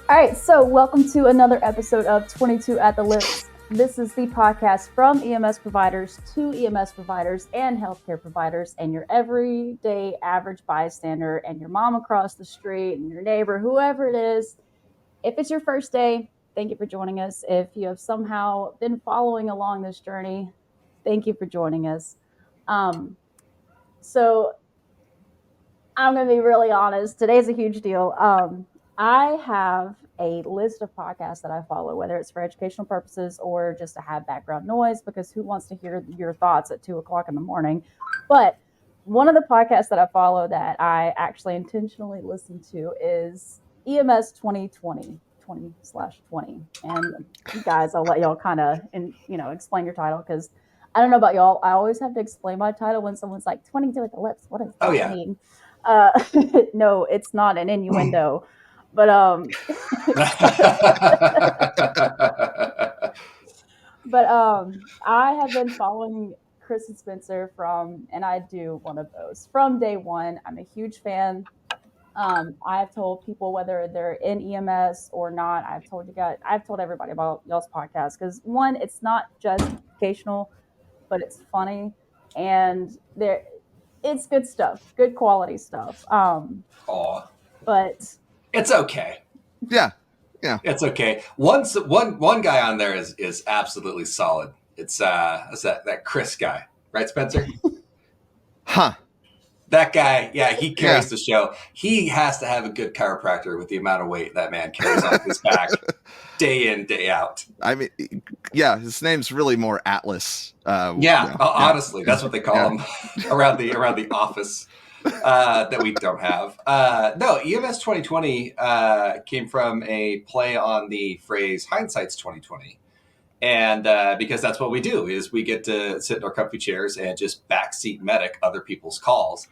All right, so welcome to another episode of 22 at the Lips. This is the podcast from EMS providers to EMS providers and healthcare providers and your everyday average bystander and your mom across the street and your neighbor, whoever it is. If it's your first day, thank you for joining us. If you have somehow been following along this journey, thank you for joining us. So I'm going to be really honest. Today's a huge deal. I have a list of podcasts that I follow, whether it's for educational purposes or just to have background noise, because who wants to hear your thoughts at 2:00 in the morning? But one of the podcasts that I follow that I actually intentionally listen to is EMS 2020. 20/20. And you guys, I'll let y'all kind of explain your title, because I don't know about y'all. I always have to explain my title when someone's like 22 at the lips. What does that mean? No, it's not an innuendo. But I have been following Chris and Spencer and I do one of those from day one. I'm a huge fan. I've told people, whether they're in EMS or not, I've told everybody about y'all's podcast, because one, it's not just educational, but it's funny, and it's good stuff, good quality stuff. But it's okay. Yeah. It's okay. One guy on there is absolutely solid. It's that Chris guy, right, Spencer? Huh. That guy, yeah, he carries the show. He has to have a good chiropractor with the amount of weight that man carries on his back day in, day out. I mean, yeah, his name's really more Atlas. Honestly, that's what they call him around the office that we don't have. No, EMS 2020 came from a play on the phrase hindsight's 2020. And because that's what we do, is we get to sit in our comfy chairs and just backseat medic other people's calls.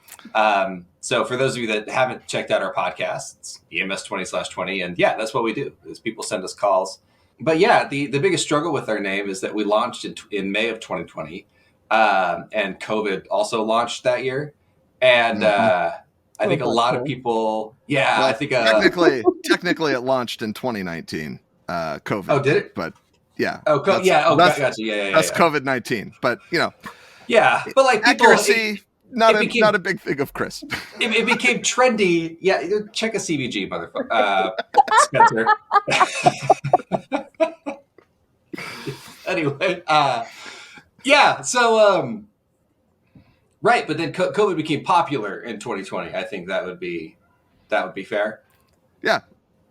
So for those of you that haven't checked out our podcast, it's EMS 20/20. And yeah, that's what we do, is people send us calls. But yeah, the biggest struggle with our name is that we launched in May of 2020. And COVID also launched that year. And I think a lot of people, I think technically it launched in 2019. COVID. Oh, did it? But yeah. Gotcha. Yeah. That's COVID-19. But yeah, but like accuracy, not a big thing of Chris. It became trendy. Yeah, check a CVG, motherfucker, Spencer. Anyway, So right, but then COVID became popular in 2020. I think that would be fair. Yeah.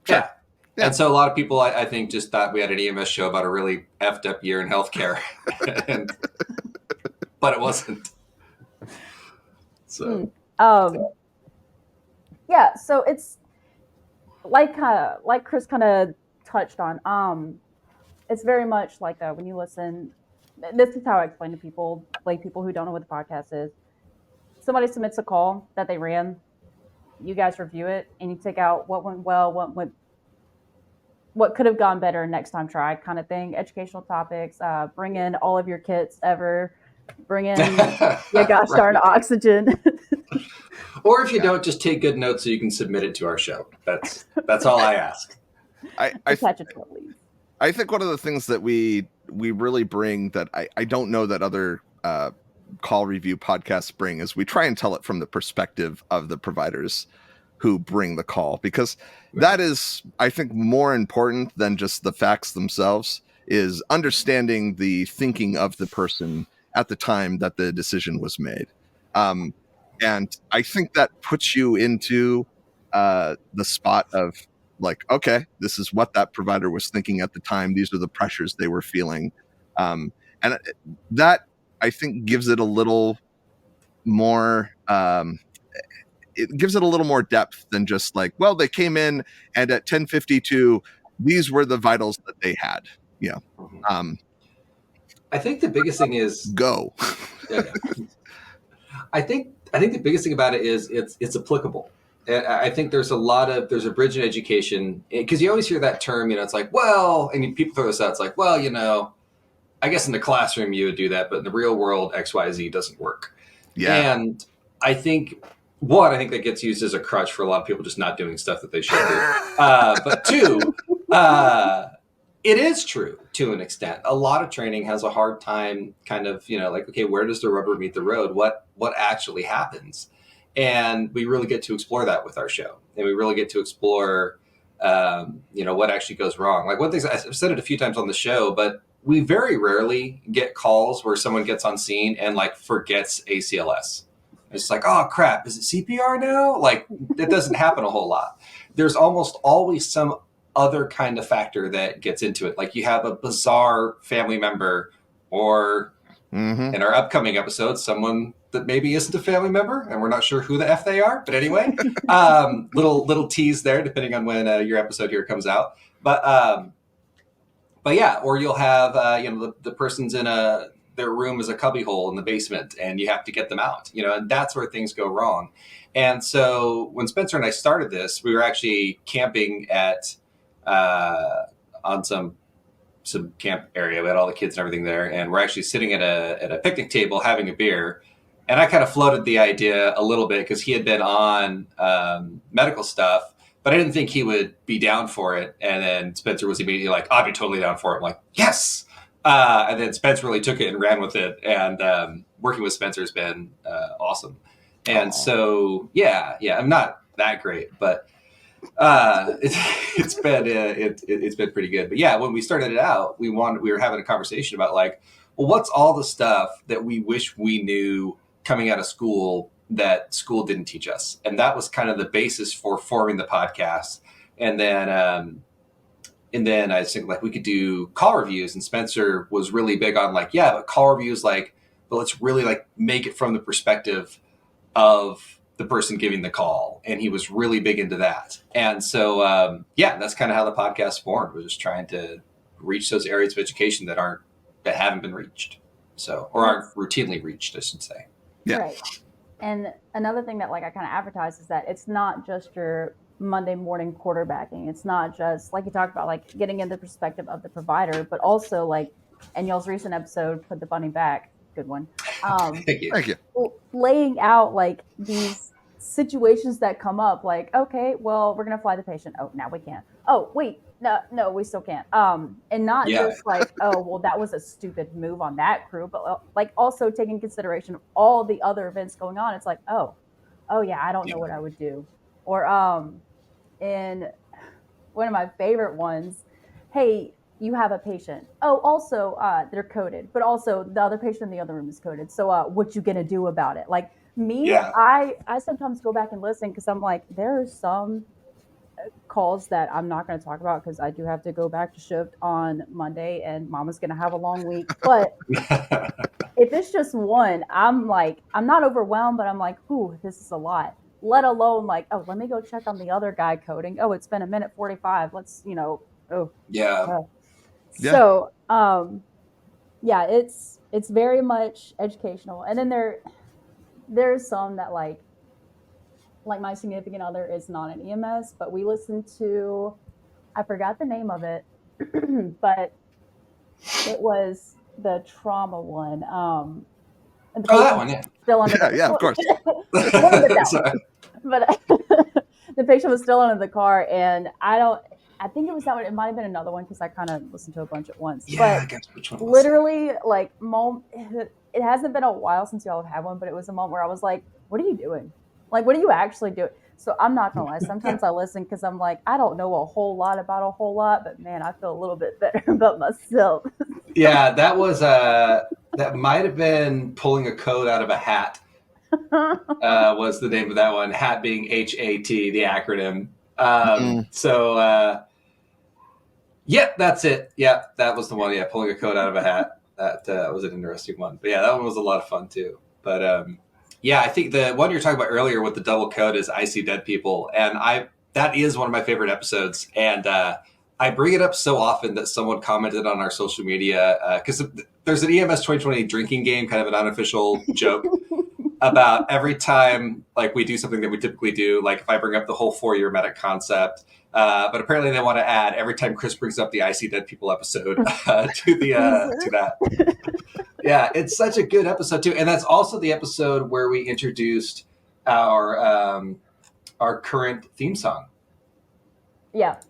Sure. Yeah. And so a lot of people, I think, just thought we had an EMS show about a really effed up year in healthcare, but it wasn't. So, so it's like Chris kind of touched on. It's very much like when you listen. This is how I explain to people, like people who don't know what the podcast is. Somebody submits a call that they ran. You guys review it, and you take out what went well, what could have gone better next time try, kind of thing. Educational topics, bring in all of your kits ever, bring in your gosh darn oxygen. Or if you don't, just take good notes so you can submit it to our show. That's all I ask. I think one of the things that we really bring that I don't know that other call review podcasts bring is we try and tell it from the perspective of the providers who bring the call, because that is, I think, more important than just the facts themselves, is understanding the thinking of the person at the time that the decision was made. And I think that puts you into the spot of like, okay, this is what that provider was thinking at the time. These are the pressures they were feeling. And that, I think, gives it a little more depth than just like, well, they came in and at 10:52, these were the vitals that they had. Yeah. I think the biggest thing is go. I think the biggest thing about it is it's applicable. I think there's a bridge in education, because you always hear that term, it's like, well, and people throw this out. It's like, well, I guess in the classroom you would do that, but in the real world, XYZ doesn't work. Yeah. And I think one, I think that gets used as a crutch for a lot of people just not doing stuff that they should do. But two, it is true to an extent. A lot of training has a hard time kind of, like, okay, where does the rubber meet the road? What actually happens? And we really get to explore that with our show. And we really get to explore, what actually goes wrong. Like, one thing, I've said it a few times on the show, but we very rarely get calls where someone gets on scene and like forgets ACLS. It's like, oh crap, is it CPR now? Like, it doesn't happen a whole lot. There's almost always some other kind of factor that gets into it. Like, you have a bizarre family member, or in our upcoming episode, someone that maybe isn't a family member, and we're not sure who the F they are. But anyway, little tease there, depending on when your episode here comes out. But yeah, or you'll have the person's in their room is a cubbyhole in the basement, and you have to get them out. And that's where things go wrong. And so when Spencer and I started this, we were actually camping at on some camp area. We had all the kids and everything there, and we're actually sitting at a picnic table having a beer. And I kind of floated the idea a little bit because he had been on medical stuff, but I didn't think he would be down for it. And then Spencer was immediately like, I'd be totally down for it. I'm like, yes. And then Spencer really took it and ran with it. And working with Spencer has been awesome. And so, yeah, I'm not that great, but it's been pretty good. But yeah, when we started it out, we were having a conversation about like, well, what's all the stuff that we wish we knew coming out of school that school didn't teach us? And that was kind of the basis for forming the podcast. And then I was thinking like we could do call reviews, and Spencer was really big on like, yeah, but call reviews, like, but let's really like make it from the perspective of the person giving the call. And he was really big into that. And so, that's kind of how the podcast formed. We're just trying to reach those areas of education that haven't been reached. So, or aren't routinely reached, I should say. Yeah. Right. And another thing that like I kind of advertise is that it's not just your Monday morning quarterbacking. It's not just like you talked about, like getting in the perspective of the provider, but also like, and y'all's recent episode, Put the Bunny Back, good one. Thank you. Thank you. Laying out like these situations that come up, like, okay, well, we're going to fly the patient. Oh, now we can't. Oh, wait, no, we still can't. And not just like, oh, well, that was a stupid move on that crew, but like also taking consideration of all the other events going on. It's like, oh yeah, I don't know what I would do. Or in one of my favorite ones, hey, you have a patient. Oh, also, they're coded, but also the other patient in the other room is coded. So what you gonna do about it? Like me, I sometimes go back and listen because I'm like, there are some calls that I'm not going to talk about because I do have to go back to shift on Monday and Mama's going to have a long week. But if it's just one, I'm like, I'm not overwhelmed, but I'm like, ooh, this is a lot. Let alone like, oh, let me go check on the other guy coding. Oh, it's been a minute 45. Let's, oh. Yeah. So, it's very much educational. And then there's some that like my significant other is not an EMS, but we listen to, I forgot the name of it, but it was the trauma one. That one, yeah. Still under of course. But the patient was still under the car, and I think it was that one. It might have been another one because I kind of listened to a bunch at once. Yeah, but I guess which one literally, like, it hasn't been a while since y'all have had one, but it was a moment where I was like, what are you doing? Like, what are you actually doing? So I'm not going to lie. Sometimes I listen because I'm like, I don't know a whole lot about a whole lot, but man, I feel a little bit better about myself. Yeah, that was, that might have been pulling a code out of a hat. Was the name of that one. HAT being HAT, the acronym. So, that's it. Yeah, that was the one. Yeah, pulling a code out of a hat. That was an interesting one. But yeah, that one was a lot of fun too. But I think the one you're talking about earlier with the double code is I See Dead People. And that is one of my favorite episodes. And I bring it up so often that someone commented on our social media, because there's an EMS 2020 drinking game, kind of an unofficial joke about every time like we do something that we typically do, like if I bring up the whole 4-year medic concept, but apparently they want to add every time Chris brings up the I See Dead People episode to that. Yeah, it's such a good episode too. And that's also the episode where we introduced our current theme song. Yeah.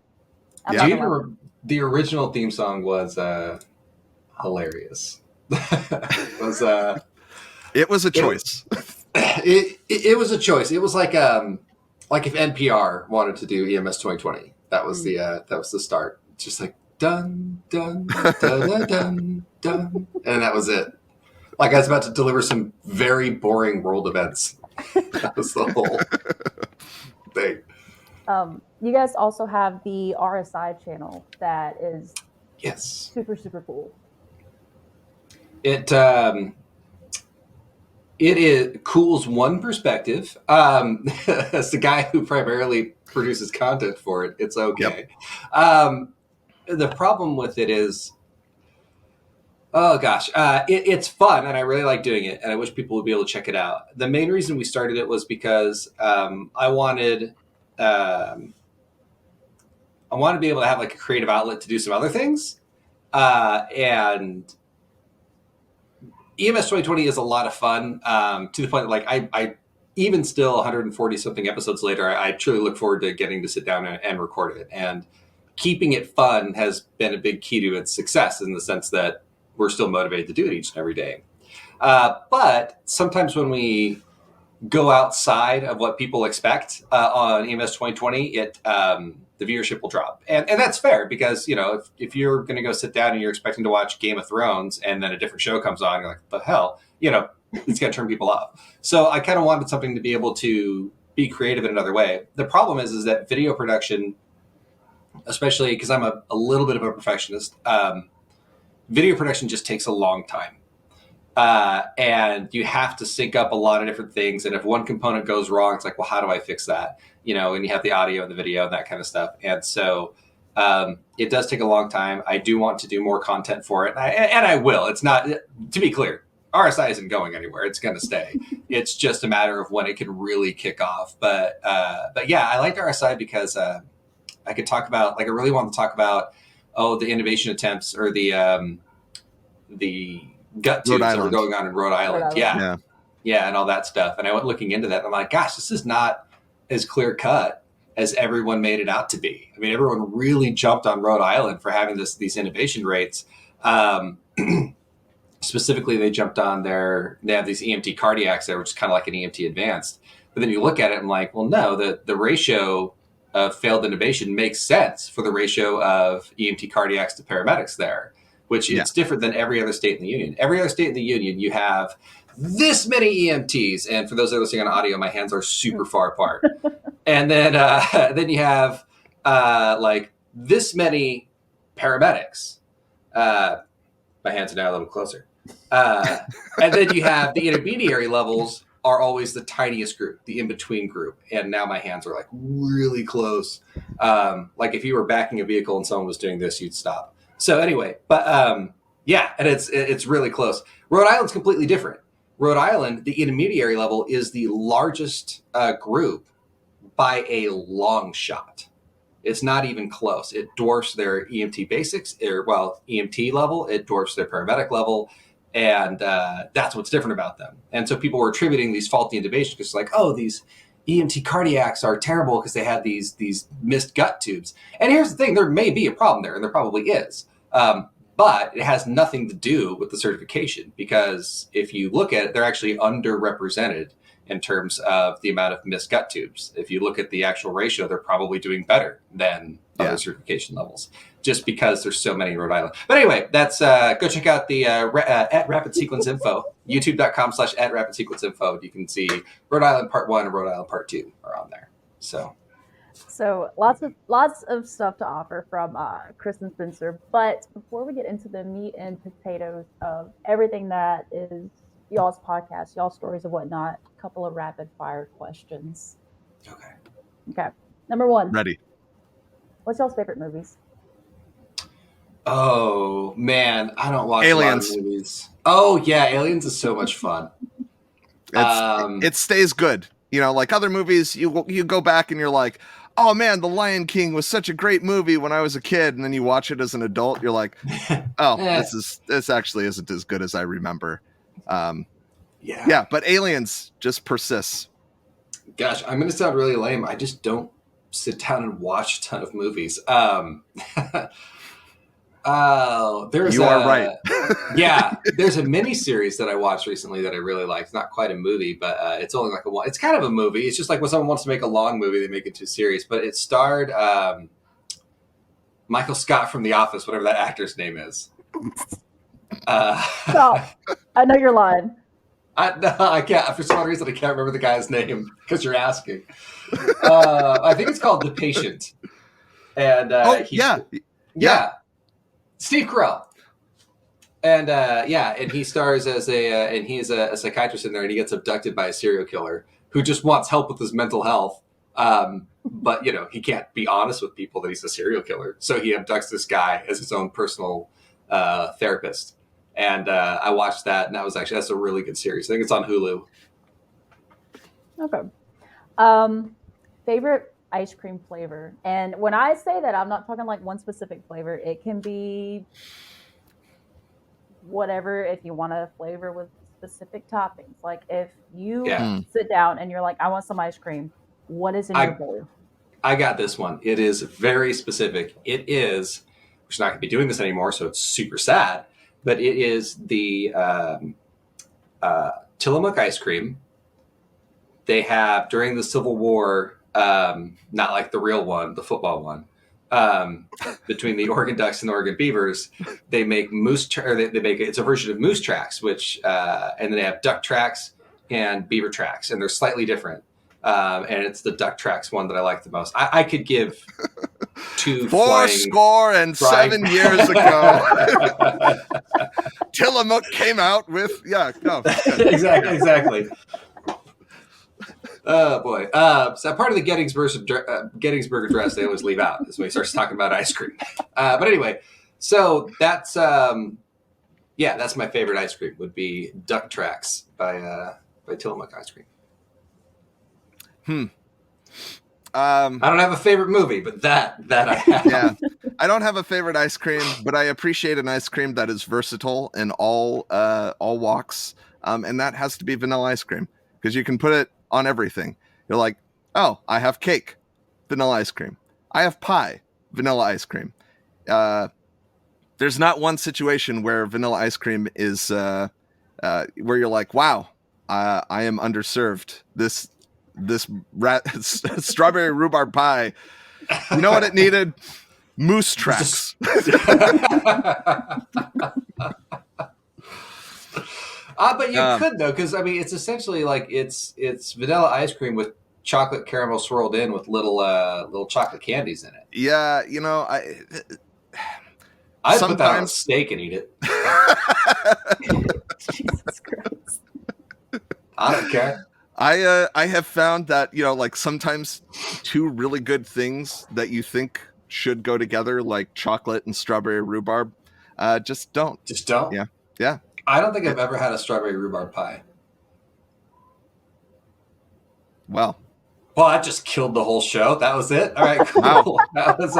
The original theme song was hilarious. It was a choice. It was a choice. It was like if NPR wanted to do EMS 2020. That was the start. It's just like dun dun dun dun dun dun, and that was it. Like I was about to deliver some very boring world events. That was the whole thing. You guys also have the RSI channel that is super cool. It is cool's one perspective. As the guy who primarily produces content for it, it's okay. Yep. The problem with it is, oh gosh, it's fun and I really like doing it, and I wish people would be able to check it out. The main reason we started it was because I wanted to be able to have like a creative outlet to do some other things, and EMS 2020 is a lot of fun, to the point that like I even still 140 something episodes later, I truly look forward to getting to sit down and record it. And keeping it fun has been a big key to its success, in the sense that we're still motivated to do it each and every day. But sometimes when we go outside of what people expect on EMS 2020, the viewership will drop. And that's fair, because, if you're going to go sit down and you're expecting to watch Game of Thrones and then a different show comes on, you're like, what the hell? It's going to turn people off. So I kind of wanted something to be able to be creative in another way. The problem is that video production, especially because I'm a little bit of a perfectionist, video production just takes a long time. And you have to sync up a lot of different things. And if one component goes wrong, it's like, well, how do I fix that? And you have the audio and the video and that kind of stuff. And so it does take a long time. I do want to do more content for it. And I will. It's not, to be clear, RSI isn't going anywhere. It's going to stay. It's just a matter of when it can really kick off. But yeah, I liked RSI because I could talk about, like, I really want to talk about, the innovation attempts, or the gut tubes that were going on in Rhode Island. Yeah, and all that stuff. And I went looking into that, and I'm like, gosh, this is not as clear cut as everyone made it out to be. I mean, everyone really jumped on Rhode Island for having these innovation rates. Specifically, they jumped on they have these EMT cardiacs there, which is kind of like an EMT advanced. But then you look at it and I'm like, well, no, the ratio of failed intubation makes sense for the ratio of EMT cardiacs to paramedics there, which is different than every other state in the union. Every other state in the union, you have this many EMTs. And for those that are listening on audio, my hands are super far apart. And then you have like this many paramedics. My hands are now a little closer. And then you have the intermediary levels are always the tiniest group, the in-between group. And now my hands are like really close. Like if you were backing a vehicle and someone was doing this, you'd stop. So anyway, but yeah, and it's really close. Rhode Island's completely different. Rhode Island, the intermediary level, is the largest group by a long shot. It's not even close. It dwarfs their EMT basics, EMT level. It dwarfs their paramedic level. And that's what's different about them. And so people were attributing these faulty intubations because, like, oh, these EMT cardiacs are terrible because they had these missed gut tubes. And here's the thing, there may be a problem there, and there probably is. But it has nothing to do with the certification, because if you look at it, they're actually underrepresented in terms of the amount of missed gut tubes. If you look at the actual ratio, they're probably doing better than other certification levels, just because there's so many in Rhode Island. But anyway, that's go check out the at Rapid Sequence Info, youtube.com/@RapidSequenceInfo. You can see Rhode Island Part 1 and Rhode Island Part 2 are on there. So lots of stuff to offer from Chris and Spencer. But before we get into the meat and potatoes of everything that is y'all's podcast, y'all's stories and whatnot, a couple of rapid fire questions. Okay. Number one. Ready. What's y'all's favorite movies? Oh man, I don't watch Aliens. A lot of movies. Oh yeah, Aliens is so much fun. It stays good. Like other movies, you go back and you're like, oh man, The Lion King was such a great movie when I was a kid, and then you watch it as an adult, you're like, oh, this actually isn't as good as I remember. Yeah, but Aliens just persists. Gosh, I'm going to sound really lame. I just don't sit down and watch a ton of movies. There's You are right. there's a mini series that I watched recently that I really liked. Not quite a movie, but it's only like it's kind of a movie. It's just like when someone wants to make a long movie, they make it into a series. But it starred Michael Scott from The Office, whatever that actor's name is. Stop. I know you're lying. I can't. For some reason, I can't remember the guy's name because you're asking. I think it's called The Patient. And yeah, Steve Carell. And and he stars as and he's a psychiatrist in there, and he gets abducted by a serial killer who just wants help with his mental health. But he can't be honest with people that he's a serial killer, so he abducts this guy as his own personal therapist. And I watched that, and that's a really good series. I think it's on Hulu. Okay. Favorite ice cream flavor, and when I say that, I'm not talking like one specific flavor. It can be whatever. If you want a flavor with specific toppings, like if you sit down and you're like, I want some ice cream, what is in your bowl? I got this one. It is very specific. It is, we're not going to be doing this anymore, so it's super sad, but it is the Tillamook ice cream. They have, during the Civil War, not like the real one, the football one, between the Oregon Ducks and the Oregon Beavers, they make it's a version of moose tracks, which and then they have duck tracks and beaver tracks, and they're slightly different. And it's the duck tracks one that I like the most. I could give two 7 years ago. Tillamook came out with exactly. Oh boy! So part of the Gettysburg Address they always leave out is when he starts talking about ice cream. But anyway, so that's that's my favorite ice cream. Would be Duck Tracks by Tillamook Ice Cream. I don't have a favorite movie, but that I have. Yeah, I don't have a favorite ice cream, but I appreciate an ice cream that is versatile in all walks, and that has to be vanilla ice cream because you can put it on everything. You're like, oh, I have cake, vanilla ice cream. I have pie, vanilla ice cream. There's not one situation where vanilla ice cream is where you're like, wow, I am underserved. This strawberry rhubarb pie. You know what it needed? Moose tracks. But you could though, because I mean, it's essentially like it's vanilla ice cream with chocolate caramel swirled in with little chocolate candies in it. Yeah, I'd put that on a steak and eat it. Jesus Christ! I don't care. I have found that like sometimes two really good things that you think should go together, like chocolate and strawberry rhubarb, just don't. Just don't. Yeah. I don't think I've ever had a strawberry rhubarb pie. Well, I just killed the whole show. That was it. All right, cool. Wow. That was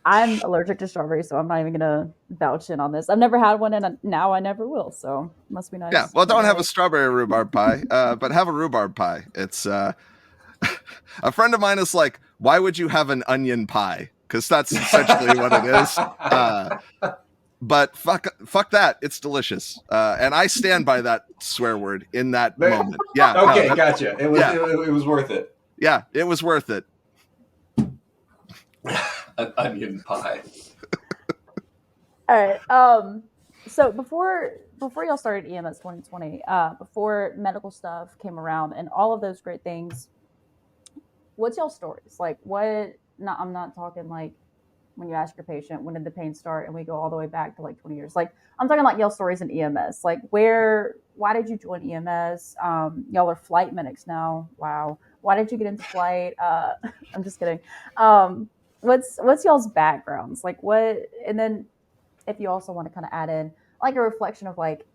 I'm allergic to strawberries, so I'm not even gonna vouch in on this. I've never had one, and now I never will. So must be nice. Yeah. Well, don't have a strawberry rhubarb pie, but have a rhubarb pie. It's a friend of mine is like, why would you have an onion pie? Because that's essentially what it is. But fuck that. It's delicious. And I stand by that swear word in that moment. Yeah. Okay, gotcha. It was worth it. Yeah, it was worth it. An onion pie. All right. So before y'all started EMS 2020, before medical stuff came around and all of those great things, what's y'all stories? Like what? No, I'm not talking like when you ask your patient, when did the pain start? And we go all the way back to like 20 years. Like I'm talking like y'all stories in EMS. Like why did you join EMS? Y'all are flight medics now. Wow. Why did you get into flight? I'm just kidding. What's y'all's backgrounds? Like what, and then if you also want to kind of add in like a reflection of like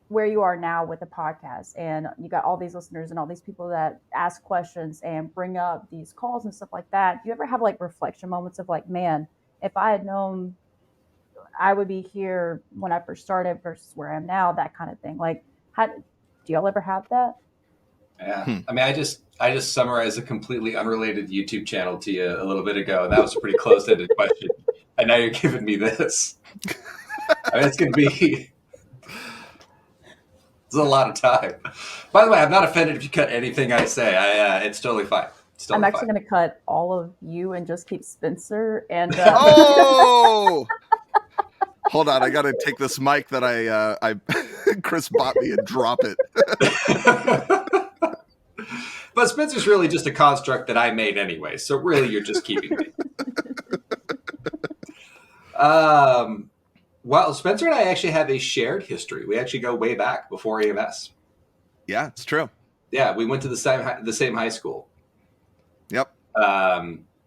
where you are now with the podcast, and you got all these listeners and all these people that ask questions and bring up these calls and stuff like that. Do you ever have like reflection moments of like, man, if I had known I would be here when I first started versus where I am now, that kind of thing? Like, do y'all ever have that? Yeah. I mean, I just summarized a completely unrelated YouTube channel to you a little bit ago, and that was a pretty close-ended question. And now you're giving me this. I mean, it's a lot of time. By the way, I'm not offended if you cut anything I say. It's totally fine. It's I'm totally actually fine. going to cut all of you and just keep Spencer. And Oh, hold on! I got to take this mic that I Chris bought me and drop it. But Spencer's really just a construct that I made anyway. So really, you're just keeping me. Well, Spencer and I actually have a shared history. We actually go way back before EMS. Yeah, it's true. Yeah, we went to the same high school. Yep.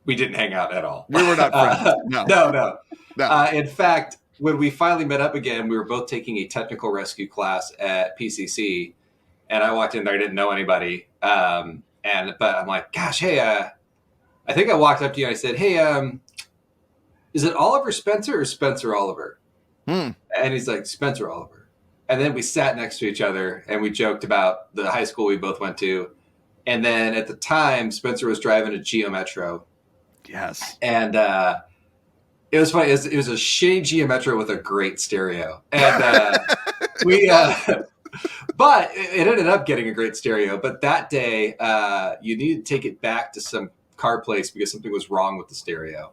We didn't hang out at all. We were not friends. No. No. In fact, when we finally met up again, we were both taking a technical rescue class at PCC, and I walked in there, I didn't know anybody, but I'm like, gosh, hey, I think I walked up to you and I said, hey, is it Oliver Spencer or Spencer Oliver? And he's like, Spencer Oliver. And then we sat next to each other and we joked about the high school we both went to. And then at the time, Spencer was driving a Geo Metro. Yes. And it was funny. It was a shitty Geo Metro with a great stereo. And but it ended up getting a great stereo. But that day, you needed to take it back to some car place because something was wrong with the stereo.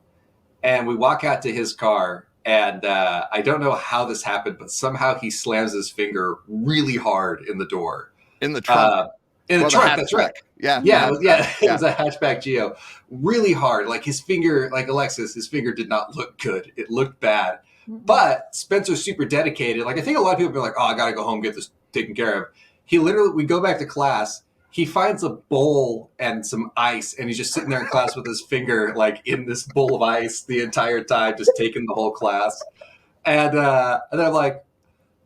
And we walk out to his car, and I don't know how this happened, but somehow he slams his finger really hard in the door. In the trunk. In the trunk, that's right. Yeah. It was a hatchback Geo. Really hard. Like his finger, like Alexis, his finger did not look good. It looked bad. But Spencer's super dedicated. Like I think a lot of people be like, oh, I got to go home, get this taken care of. We go back to class. He finds a bowl and some ice, and he's just sitting there in class with his finger like in this bowl of ice the entire time, just taking the whole class. And then I'm like,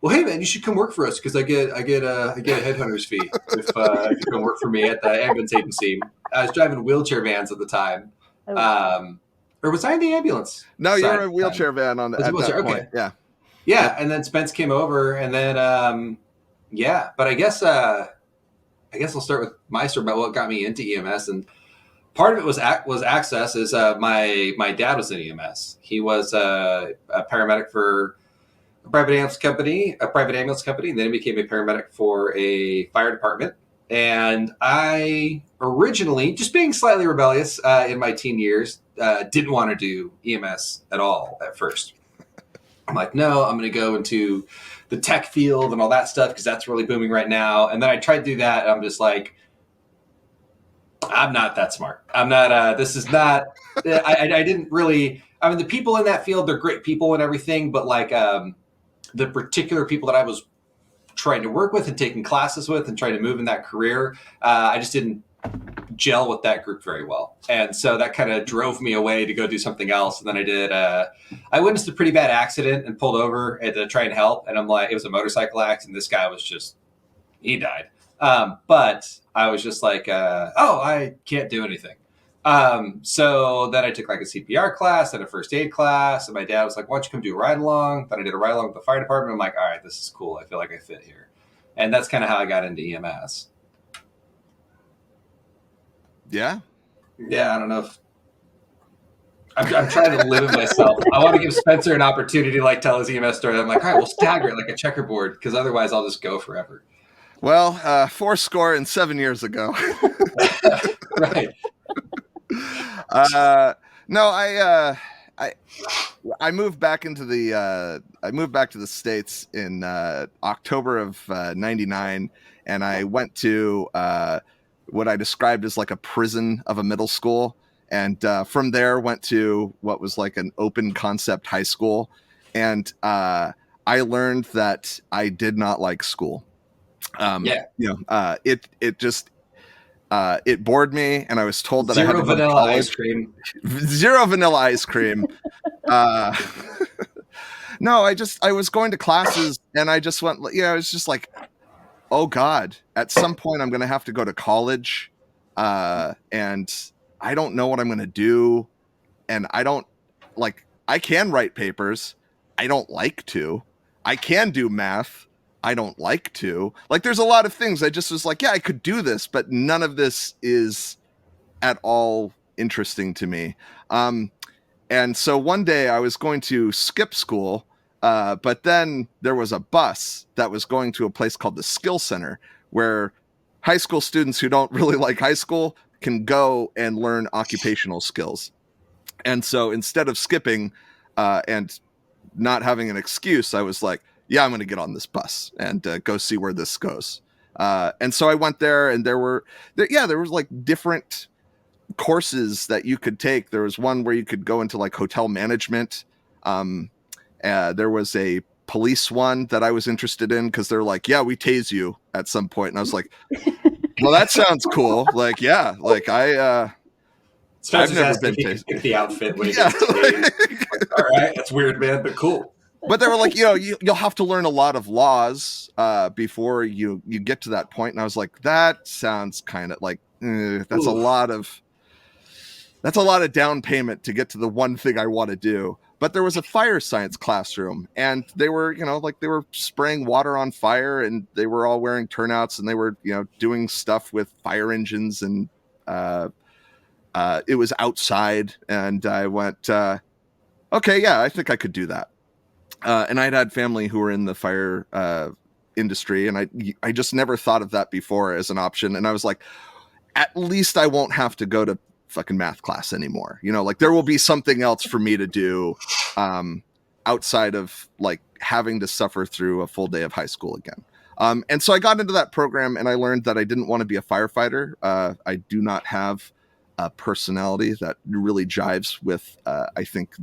well, hey man, you should come work for us because I get a headhunter's fee if you come work for me at the ambulance agency. I was driving wheelchair vans at the time, or was I in the ambulance? No, you were in a wheelchair van at that point. Okay. Yeah. Yeah, and then Spence came over, and then but I guess I'll start with my story about what got me into EMS, and part of it was access. Is my dad was in EMS. He was a paramedic for a private ambulance company, and then he became a paramedic for a fire department. And I originally, just being slightly rebellious in my teen years, didn't want to do EMS at all at first. I'm like, no, I'm going to go into the tech field and all that stuff because that's really booming right now. And then I tried to do that, and I'm just like, I'm not that smart. I'm not. This is not. I didn't really. I mean, the people in that field, they're great people and everything, but like the particular people that I was trying to work with and taking classes with and trying to move in that career, I just didn't gel with that group very well. And so that kind of drove me away to go do something else. And then I witnessed a pretty bad accident and pulled over to try and help. And I'm like, it was a motorcycle accident. This guy he died. But I was just like, I can't do anything. So then I took like a CPR class and a first aid class. And my dad was like, why don't you come do a ride along? Then I did a ride along with the fire department. I'm like, all right, this is cool. I feel like I fit here. And that's kind of how I got into EMS. Yeah. Yeah, I don't know if I'm trying to limit myself. I want to give Spencer an opportunity to like tell his EMS story. I'm like, all right, we'll stagger it like a checkerboard because otherwise I'll just go forever. Well, 7 years ago. Right. No, I moved back into the States in October of '99, and I went to what I described as like a prison of a middle school, and from there went to what was like an open concept high school, and I learned that I did not like school. It bored me, and I was told that I had to go to college. Zero vanilla ice cream. No, I was going to classes, and I just went. I was just like, oh God, at some point I'm going to have to go to college, and I don't know what I'm going to do, and I can write papers. I don't like to. I can do math. I don't like to. Like, there's a lot of things I just was like, yeah, I could do this, but none of this is at all interesting to me. And so one day I was going to skip school, but then there was a bus that was going to a place called the Skill Center, where high school students who don't really like high school can go and learn occupational skills. And so instead of skipping and not having an excuse, I was like, yeah, I'm going to get on this bus and go see where this goes. And so I went there, and there was like different courses that you could take. There was one where you could go into like hotel management. There was a police one that I was interested in, because they're like, yeah, we tase you at some point. And I was like, well, that sounds cool. Like, yeah, like I've never been tased. Pick the outfit when he gets tased. Like, all right, that's weird, man, but cool. But they were like, you'll have to learn a lot of laws before you get to that point. And I was like, that sounds kind of like that's a lot of down payment to get to the one thing I want to do. But there was a fire science classroom, and they were, they were spraying water on fire, and they were all wearing turnouts, and they were, doing stuff with fire engines, and it was outside, and I went, okay, yeah, I think I could do that. And I'd had family who were in the fire industry, and I just never thought of that before as an option. And I was like, at least I won't have to go to fucking math class anymore. Like, there will be something else for me to do outside of like having to suffer through a full day of high school again. And so I got into that program, and I learned that I didn't want to be a firefighter. I do not have a personality that really jives with, I think,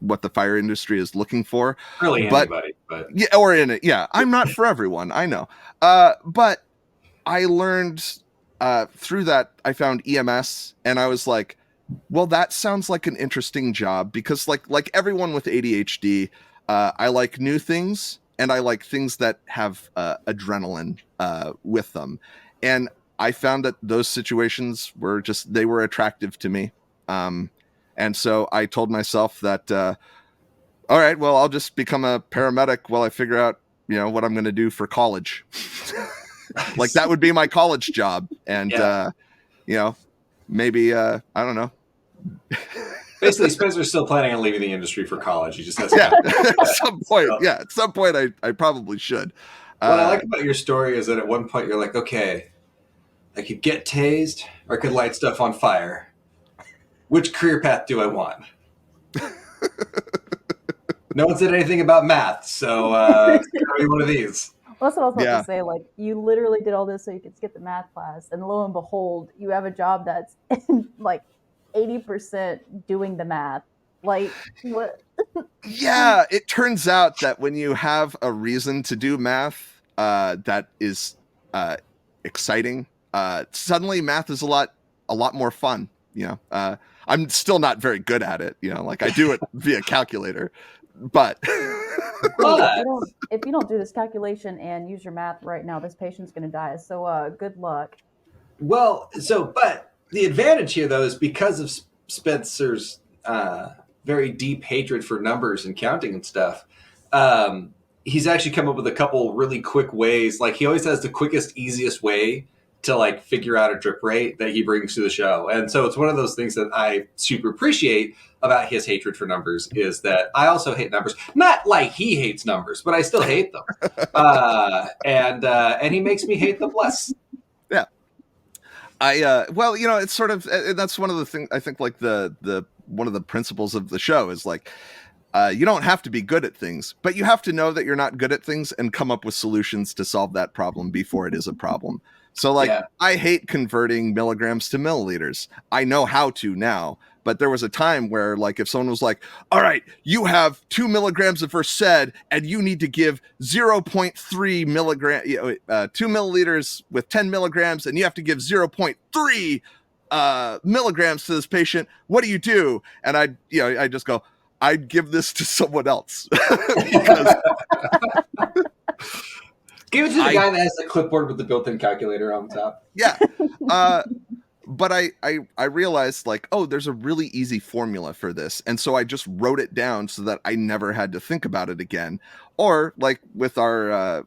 what the fire industry is looking for. Really, anybody, but yeah, or in it. Yeah, I'm not for everyone. I know. But I learned through that, I found EMS, and I was like, well, that sounds like an interesting job, because like everyone with ADHD, I like new things, and I like things that have adrenaline with them. And I found that those situations they were attractive to me. And so I told myself that, all right, well, I'll just become a paramedic while I figure out, what I'm going to do for college. Like, that would be my college job. And, maybe, I don't know. Basically, Spencer's still planning on leaving the industry for college. He just has at some point. So. Yeah, at some point I probably should. What I like about your story is that at one point you're like, okay, I could get tased, or I could light stuff on fire. Which career path do I want? No one said anything about math, so it's going to be one of these. Well, that's what I was about to say. Like, you literally did all this so you could skip the math class, and lo and behold, you have a job that's like 80% doing the math. Like, what? Yeah, it turns out that when you have a reason to do math that is exciting, suddenly math is a lot more fun. I'm still not very good at it. Like, I do it via calculator, but if you don't do this calculation and use your math right now, this patient's going to die. So good luck. Well, but the advantage here, though, is because of Spencer's very deep hatred for numbers and counting and stuff. He's actually come up with a couple really quick ways. Like, he always has the quickest, easiest way to like figure out a drip rate that he brings to the show. And so it's one of those things that I super appreciate about his hatred for numbers, is that I also hate numbers. Not like he hates numbers, but I still hate them. And he makes me hate them less. Yeah. Well, it's sort of, that's one of the things I think, like the one of the principles of the show is like, you don't have to be good at things, but you have to know that you're not good at things and come up with solutions to solve that problem before it is a problem. So like, I hate converting milligrams to milliliters. I know how to now, but there was a time where, like, if someone was like, all right, you have 2 milligrams of Versed and you need to give 0.3 milligram, 2 milliliters with 10 milligrams, and you have to give 0.3 milligrams to this patient. What do you do? And I just go, I'd give this to someone else. Because give it to the guy that has the clipboard with the built-in calculator on top. Yeah. but I realized like, oh, there's a really easy formula for this, and so I just wrote it down so that I never had to think about it again. Or like with our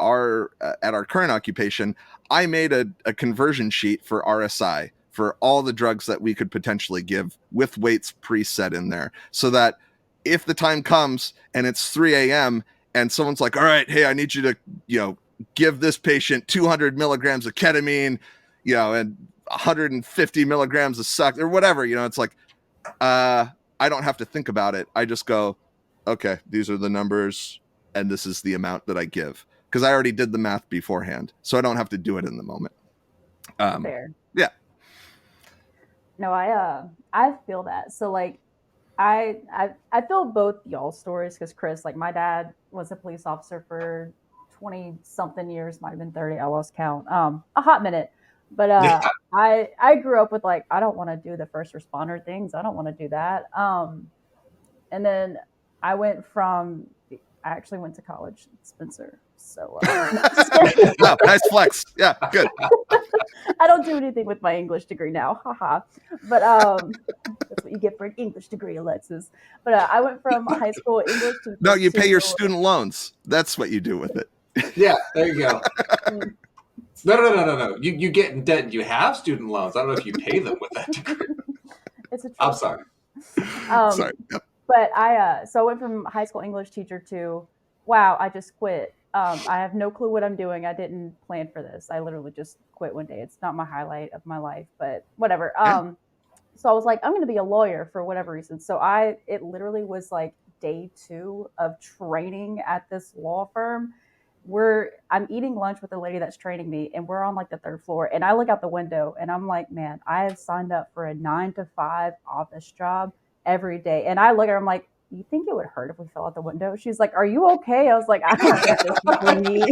at our current occupation, I made a conversion sheet for RSI for all the drugs that we could potentially give with weights preset in there, so that if the time comes and it's 3 a.m. and someone's like, all right, hey, I need you to, give this patient 200 milligrams of ketamine, and 150 milligrams of suck or whatever, it's like, I don't have to think about it. I just go, okay, these are the numbers and this is the amount that I give, because I already did the math beforehand, so I don't have to do it in the moment. Fair. Yeah. No, I feel that. So like I feel both y'all stories, because Chris, like my dad was a police officer for 20 something years, might have been 30, I lost count. A hot minute. But Yeah. I grew up with like, I don't want to do the first responder things. I don't want to do that. And then I actually went to college, Spencer. So Oh, nice flex. Yeah, good. I don't do anything with my English degree now. Haha. But that's what you get for an English degree, Alexis. But I went from high school English teacher No, you pay your to student loans. That's what you do with it. Yeah, there you go. No. You get in debt and you have student loans. I don't know if you pay them with that degree. It's a I'm sorry. Sorry. Yep. But so I went from high school English teacher to, wow, I just quit. I have no clue what I'm doing. I didn't plan for this. I literally just quit one day. It's not my highlight of my life, but whatever. Yeah. So I was like, I'm going to be a lawyer for whatever reason. So it literally was like day 2 of training at this law firm, where I'm eating lunch with the lady that's training me, and we're on like the 3rd floor. And I look out the window and I'm like, man, I have signed up for a 9 to 5 office job every day. And I look at her, I'm like, you think it would hurt if we fell out the window? She's like, are you okay? I was like, I don't think this is for me.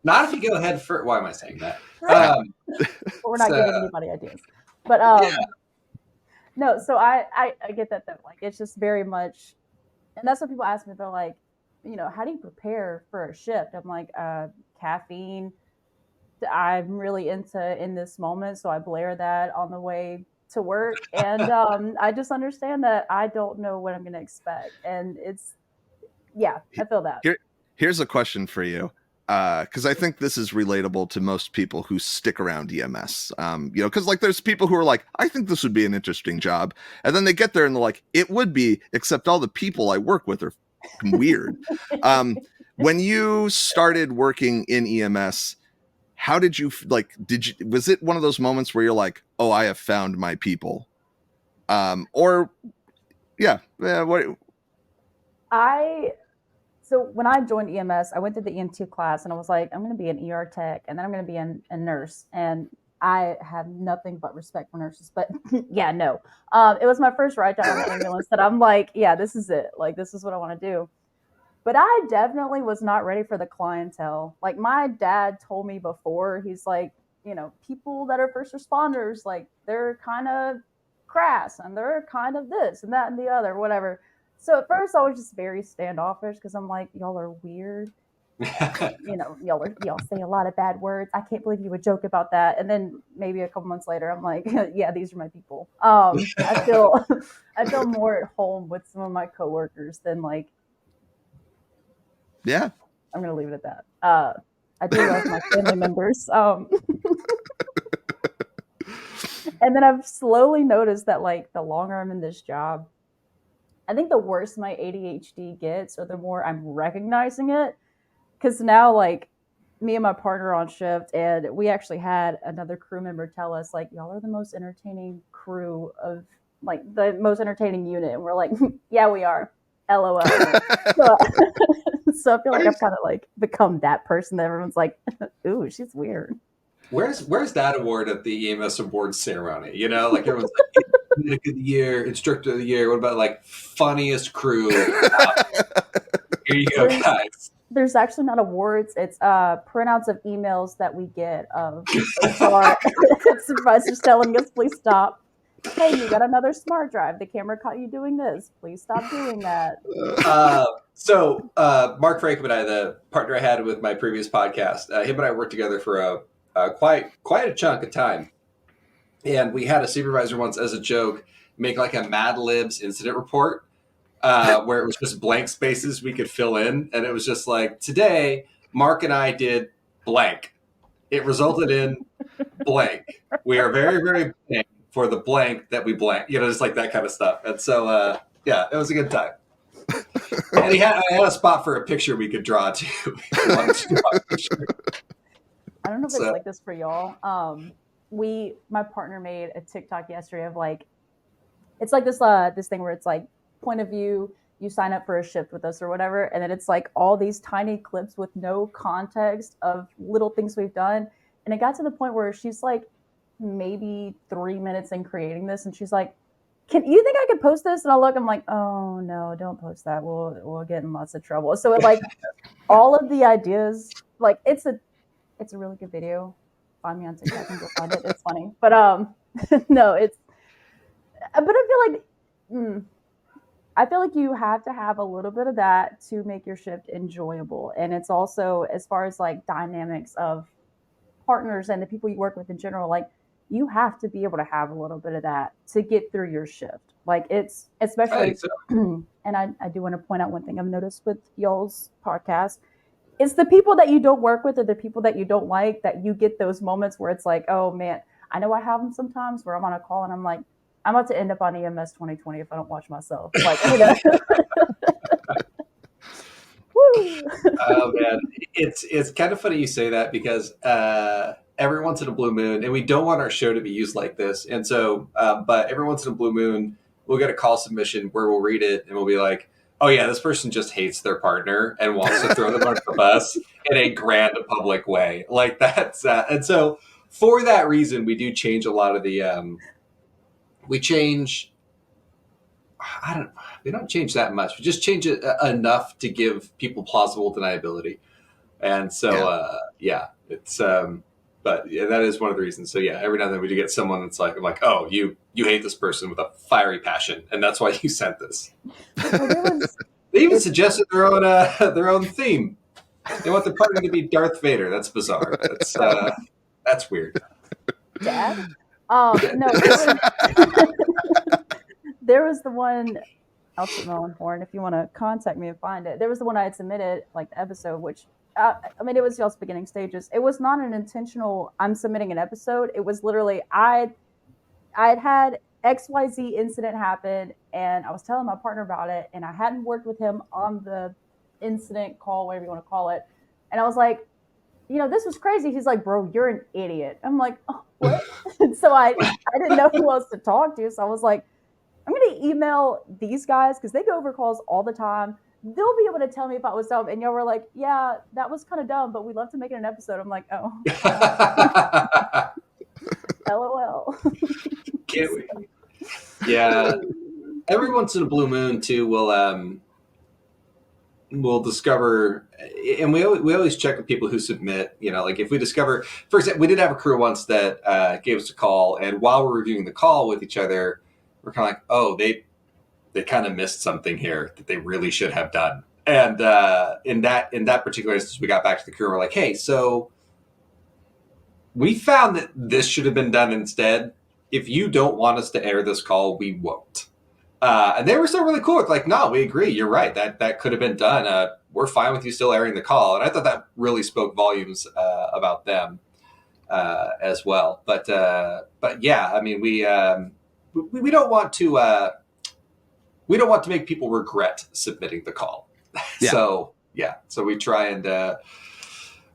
Not if you go ahead for. Why am I saying that? We're not giving anybody ideas. But yeah. no, so I get that though. Like it's just very much, and that's what people ask me. They're like, how do you prepare for a shift? I'm like, caffeine. I'm really into in this moment, so I blare that on the way to work, and I just understand that I don't know what I'm going to expect, and I feel that. Here's a question for you, because I think this is relatable to most people who stick around EMS. Because like there's people who are like, I think this would be an interesting job, and then they get there and they're like, it would be, except all the people I work with are weird. When you started working in EMS, how did you was it one of those moments where you're like, oh, I have found my people? What So when I joined EMS, I went through the EMT class and I was like, I'm going to be an ER tech, and then I'm going to be a nurse. And I have nothing but respect for nurses, but yeah, no. It was my first ride down on the ambulance that I'm like, yeah, this is it. Like, this is what I want to do. But I definitely was not ready for the clientele. Like my dad told me before, he's like, people that are first responders, like they're kind of crass and they're kind of this and that and the other, whatever. So at first I was just very standoffish because I'm like, y'all are weird. Y'all say a lot of bad words. I can't believe you would joke about that. And then maybe a couple months later, I'm like, yeah, these are my people. I feel more at home with some of my coworkers than like. Yeah, I'm gonna leave it at that. I do love my family members. And then I've slowly noticed that like the longer I'm in this job, I think the worse my ADHD gets, or the more I'm recognizing it. Because now, like, me and my partner are on shift, and we actually had another crew member tell us, like, y'all are the most entertaining crew of, like, the most entertaining unit. And we're like, yeah, we are. LOL. So I feel like I've kind of like become that person that everyone's like, ooh, she's weird. Where's that award at the EMS awards ceremony? Like everyone's like, medic of the year, instructor of the year. What about like funniest crew? Here you go, guys. There's actually not awards. It's printouts of emails that we get of HR supervisors telling us, please stop. Hey, you got another smart drive. The camera caught you doing this. Please stop doing that. So Mark Frank and I, the partner I had with my previous podcast, him and I worked together for quite a chunk of time. And we had a supervisor once, as a joke, make like a Mad Libs incident report where it was just blank spaces we could fill in, and it was just like, today Mark and I did blank. It resulted in blank. We are very, very blank for the blank that we blank. Just like that kind of stuff. And so, yeah, it was a good time. And I had a spot for a picture we could draw too. If you wanted to draw a picture. I don't know if it's like this for y'all. My partner made a TikTok yesterday of like, it's like this thing where it's like point of view, you sign up for a shift with us or whatever, and then it's like all these tiny clips with no context of little things we've done. And it got to the point where she's like maybe 3 minutes in creating this, and she's like, "Can you think I could post this?" And I'm like, "Oh no, don't post that. We'll get in lots of trouble." So it like all of the ideas, like it's a really good video. Find me on TikTok and go find it. It's funny, but no, it's. But I feel like you have to have a little bit of that to make your shift enjoyable, and it's also as far as like dynamics of partners and the people you work with in general, like you have to be able to have a little bit of that to get through your shift. Like it's especially, and I do want to point out one thing I've noticed with y'all's podcast. It's the people that you don't work with or the people that you don't like that you get those moments where it's like, oh man, I know I have them sometimes where I'm on a call and I'm like, I'm about to end up on EMS 2020 if I don't watch myself. Like, Oh man, it's kind of funny you say that because every once in a blue moon, and we don't want our show to be used like this, and so but every once in a blue moon, we'll get a call submission where we'll read it and we'll be like, oh yeah, this person just hates their partner and wants to throw them under the bus in a grand public way. Like that's and so for that reason, we do change a lot of the we change. We don't change that much. We just change it enough to give people plausible deniability. And so, it's, but yeah, that is one of the reasons. So yeah, every now and then we do get someone that's like, I'm like, oh, you hate this person with a fiery passion, and that's why you sent this. They even suggested their own theme. They want their partner to be Darth Vader. That's bizarre. That's weird. Dad? No. There was the one. I'll put my own horn if you want to contact me and find it. There was the one I had submitted, like the episode, which it was y'all's beginning stages. It was not an intentional. I'm submitting an episode. It was literally I'd had XYZ incident happen, and I was telling my partner about it, and I hadn't worked with him on the incident call, whatever you want to call it, and I was like, this was crazy. He's like, bro, you're an idiot. I'm like, oh, what? So I didn't know who else to talk to, so I was like, I'm going to email these guys because they go over calls all the time. They'll be able to tell me if I was dumb. And y'all were like, yeah, that was kind of dumb, but we'd love to make it an episode. I'm like, oh. LOL. Can't we? Yeah. Every once in a blue moon, too, we'll discover, and we always check with people who submit, like if we discover, for example, we did have a crew once that gave us a call, and while we're reviewing the call with each other, we're kind of like, oh, they kind of missed something here that they really should have done. And in that particular instance, we got back to the crew and we're like, hey, so we found that this should have been done instead. If you don't want us to air this call, we won't. And they were still really cool. It's like, no, we agree. You're right. That could have been done. We're fine with you still airing the call. And I thought that really spoke volumes about them as well. But yeah, we don't want to make people regret submitting the call. Yeah. So we try and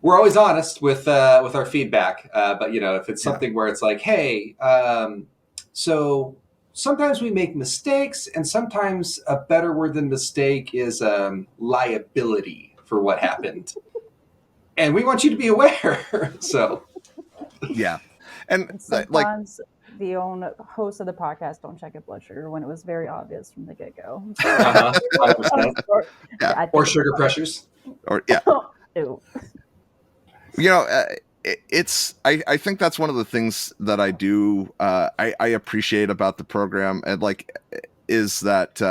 we're always honest with our feedback. But if it's something where it's like, hey, so sometimes we make mistakes, and sometimes a better word than mistake is liability for what happened, and we want you to be aware. So yeah, and sometimes the own host of the podcast don't check your blood sugar when it was very obvious from the get-go. Or sugar pressures. Or it's I think that's one of the things that I do I appreciate about the program, and is that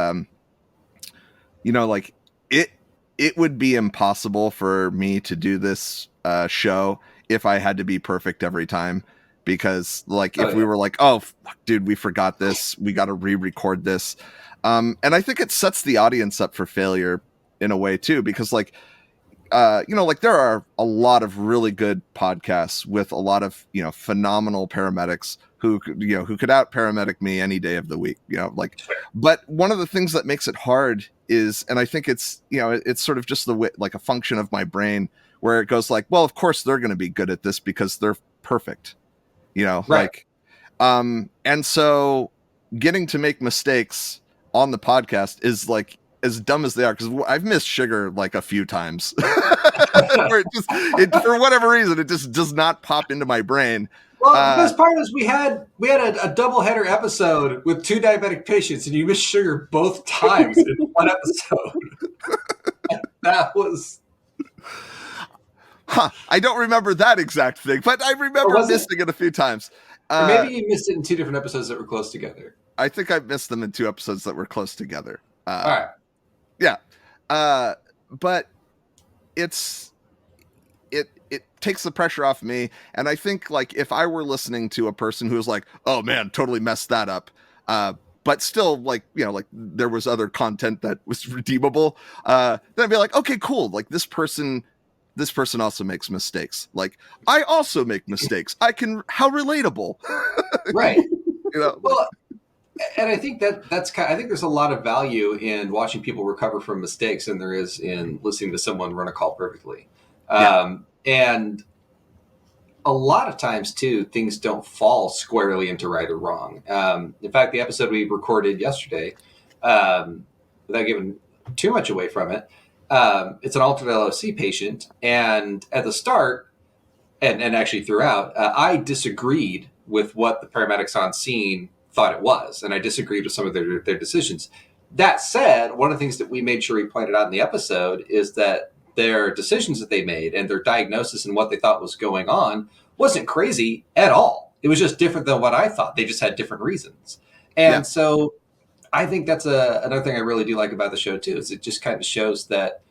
it would be impossible for me to do this show if I had to be perfect every time, because like if we were like, oh fuck, dude, we forgot this, we got to re-record this, and I think it sets the audience up for failure in a way too, because like like there are a lot of really good podcasts with a lot of phenomenal paramedics who could out paramedic me any day of the week, like. But one of the things that makes it hard is, and I think it's it's sort of just like a function of my brain, where it goes like, well, of course they're going to be good at this because they're perfect, Right. like, and so getting to make mistakes on the podcast is like as dumb as they are, because I've missed sugar like a few times where for whatever reason it just does not pop into my brain. Well, the best part is we had a double header episode with 2 diabetic patients, and you missed sugar both times in one episode. That was. I don't remember that exact thing, but I remember missing it a few times. Or maybe you missed it in 2 different episodes that were close together. I think I missed them in 2 episodes that were close together. All right. Yeah. But it takes the pressure off me. And I think like if I were listening to a person who was like, oh man, totally messed that up, but still like, like there was other content that was redeemable, then I'd be like, okay, cool. Like this person also makes mistakes. Like I also make mistakes. How relatable. Right. Well, and I think that's I think there's a lot of value in watching people recover from mistakes than there is in listening to someone run a call perfectly. And a lot of times too, things don't fall squarely into right or wrong. In fact, the episode we recorded yesterday, without giving too much away from it, it's an altered LOC patient. And at the start, and actually throughout, I disagreed with what the paramedics on scene thought it was. And I disagreed with some of their decisions. That said, one of the things that we made sure we pointed out in the episode is that their decisions that they made and their diagnosis and what they thought was going on wasn't crazy at all. It was just different than what I thought. They just had different reasons. And so I think that's another thing I really do like about the show too, is it just kind of shows that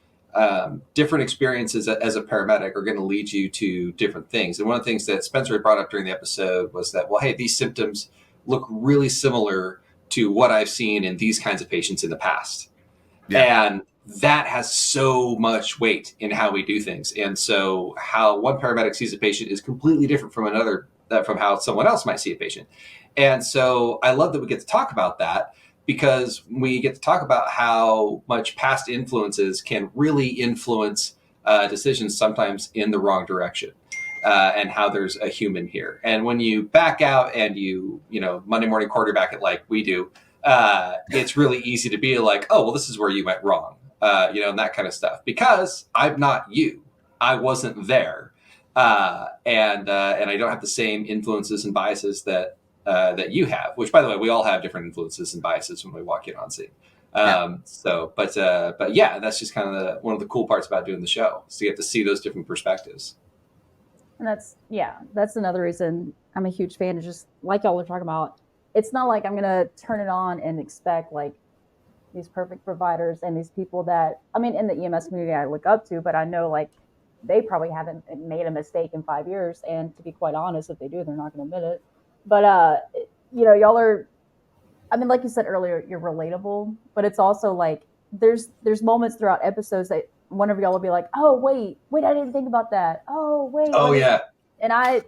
different experiences as a paramedic are going to lead you to different things. And one of the things that Spencer had brought up during the episode was that, well, hey, these symptoms look really similar to what I've seen in these kinds of patients in the past. And that has so much weight in how we do things. And so how one paramedic sees a patient is completely different from another, from how someone else might see a patient. And so I love that we get to talk about that, because we get to talk about how much past influences can really influence decisions sometimes in the wrong direction, and how there's a human here. And when you back out and you Monday morning quarterback it like we do, it's really easy to be like, oh, well, this is where you went wrong, and that kind of stuff, because I'm not you. I wasn't there. And I don't have the same influences and biases that you have, which, by the way, we all have different influences and biases when we walk in on scene. But yeah, that's just kind of one of the cool parts about doing the show, is to get to see those different perspectives. And that's another reason I'm a huge fan of, just like y'all are talking about. It's not like I'm going to turn it on and expect like these perfect providers and these people that, I mean, in the EMS community I look up to, but I know like they probably haven't made a mistake in 5 years. And to be quite honest, if they do, they're not going to admit it. But, y'all are, I mean, like you said earlier, you're relatable, but it's also like, there's moments throughout episodes that one of y'all will be like, oh, wait, I didn't think about that. Oh, wait. Oh, yeah. And I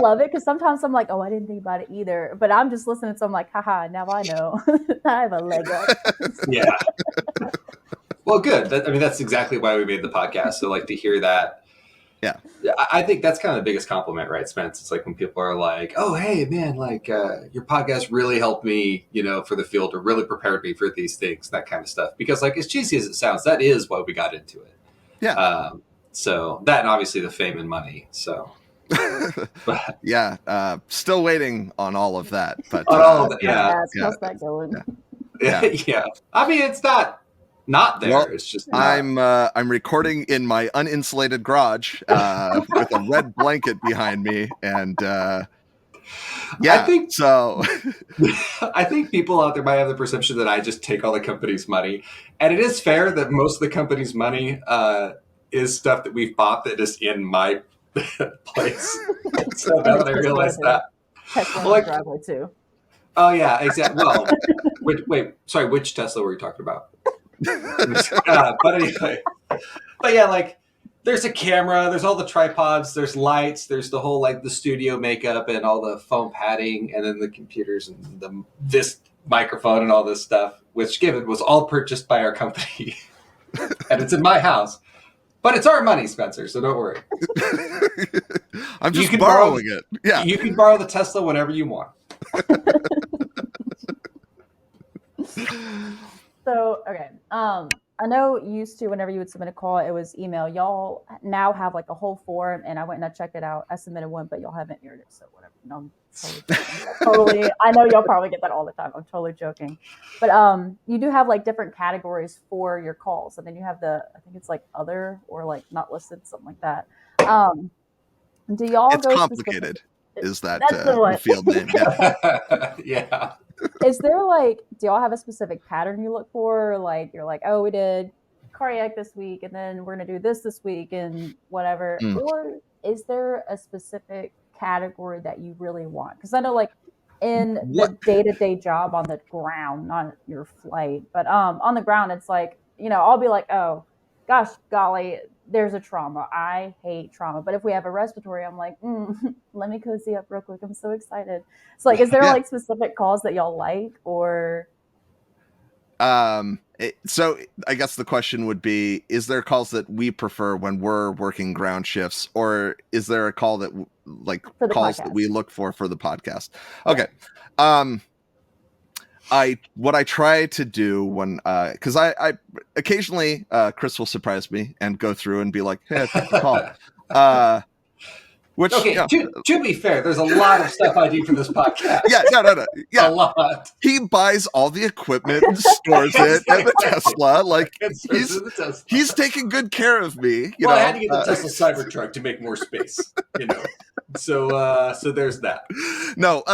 love it, because sometimes I'm like, oh, I didn't think about it either. But I'm just listening, so I'm like, haha, now I know. I have a leg up. Yeah. Well, good. That's exactly why we made the podcast. So, like, to hear that. Yeah. I think that's kind of the biggest compliment, right, Spence? It's like when people are like, oh, hey, man, like your podcast really helped me, for the field, or really prepared me for these things, that kind of stuff. Because, like, as cheesy as it sounds, that is why we got into it. Yeah. So that, and obviously the fame and money. So. Yeah. Still waiting on all of that. But on all of that, how's that going? Yeah. I mean, it's not there. Well, it's just I'm recording in my uninsulated garage with a red blanket behind me, and I think people out there might have the perception that I just take all the company's money, and it is fair that most of the company's money is stuff that we've bought that is in my place. So now that I realize that, Tesla in well, the like, driveway too. oh yeah, exactly. Well, wait, sorry, which Tesla were you talking about? But anyway, but yeah, like there's a camera, there's all the tripods, there's lights, there's the whole like the studio makeup and all the foam padding, and then the computers and this microphone and all this stuff, which given was all purchased by our company, and it's in my house, but it's our money, Spencer. So don't worry. I'm just borrowing it. Yeah, you can borrow the Tesla whenever you want. So, okay. I know used to whenever you would submit a call, it was email. Y'all now have like a whole form, and I went and I checked it out. I submitted one, but y'all haven't mirrored it, so whatever. No, I'm totally. I know y'all probably get that all the time. I'm totally joking, but you do have like different categories for your calls, and then you have I think it's like other or like not listed, something like that. Do y'all? It's go complicated. Is that the field name? Yeah. Yeah. Is there like, do y'all have a specific pattern you look for? Like you're like, oh, we did cardiac this week, and then we're gonna do this week, and whatever. Or is there a specific category that you really want? Because I know, like in the day-to-day job on the ground, not your flight, but on the ground, it's like, I'll be like, oh, gosh, golly, there's a trauma. I hate trauma. But if we have a respiratory, I'm like, let me cozy up real quick. I'm so excited. So like, is there like specific calls that y'all like, or? So I guess the question would be, is there calls that we prefer when we're working ground shifts, or is there a call that like calls that we look for the podcast? Okay. What I try to do when because I occasionally Chris will surprise me and go through and be like, hey, I picked the call. Which, okay, to be fair, there's a lot of stuff I do for this podcast. Yeah, no. Yeah, a lot. He buys all the equipment and stores it at the Tesla. Like he's taking good care of me. I had to get the Tesla Cybertruck to make more space. So there's that. No,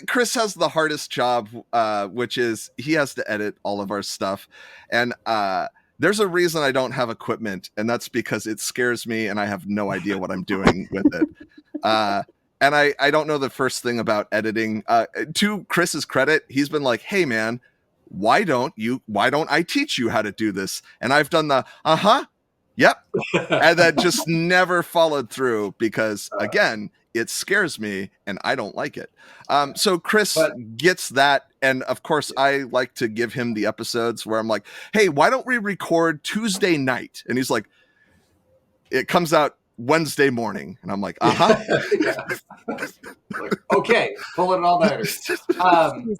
Chris has the hardest job, which is he has to edit all of our stuff, and there's a reason I don't have equipment, and that's because it scares me and I have no idea what I'm doing with it. And I don't know the first thing about editing. To Chris's credit, he's been like, hey man, why don't I teach you how to do this? And I've done the, yep. And that just never followed through because again, it scares me and I don't like it. So Chris gets that. And of course I like to give him the episodes where I'm like, hey, why don't we record Tuesday night? And he's like, it comes out Wednesday morning. And I'm like, okay, pulling it all nighter.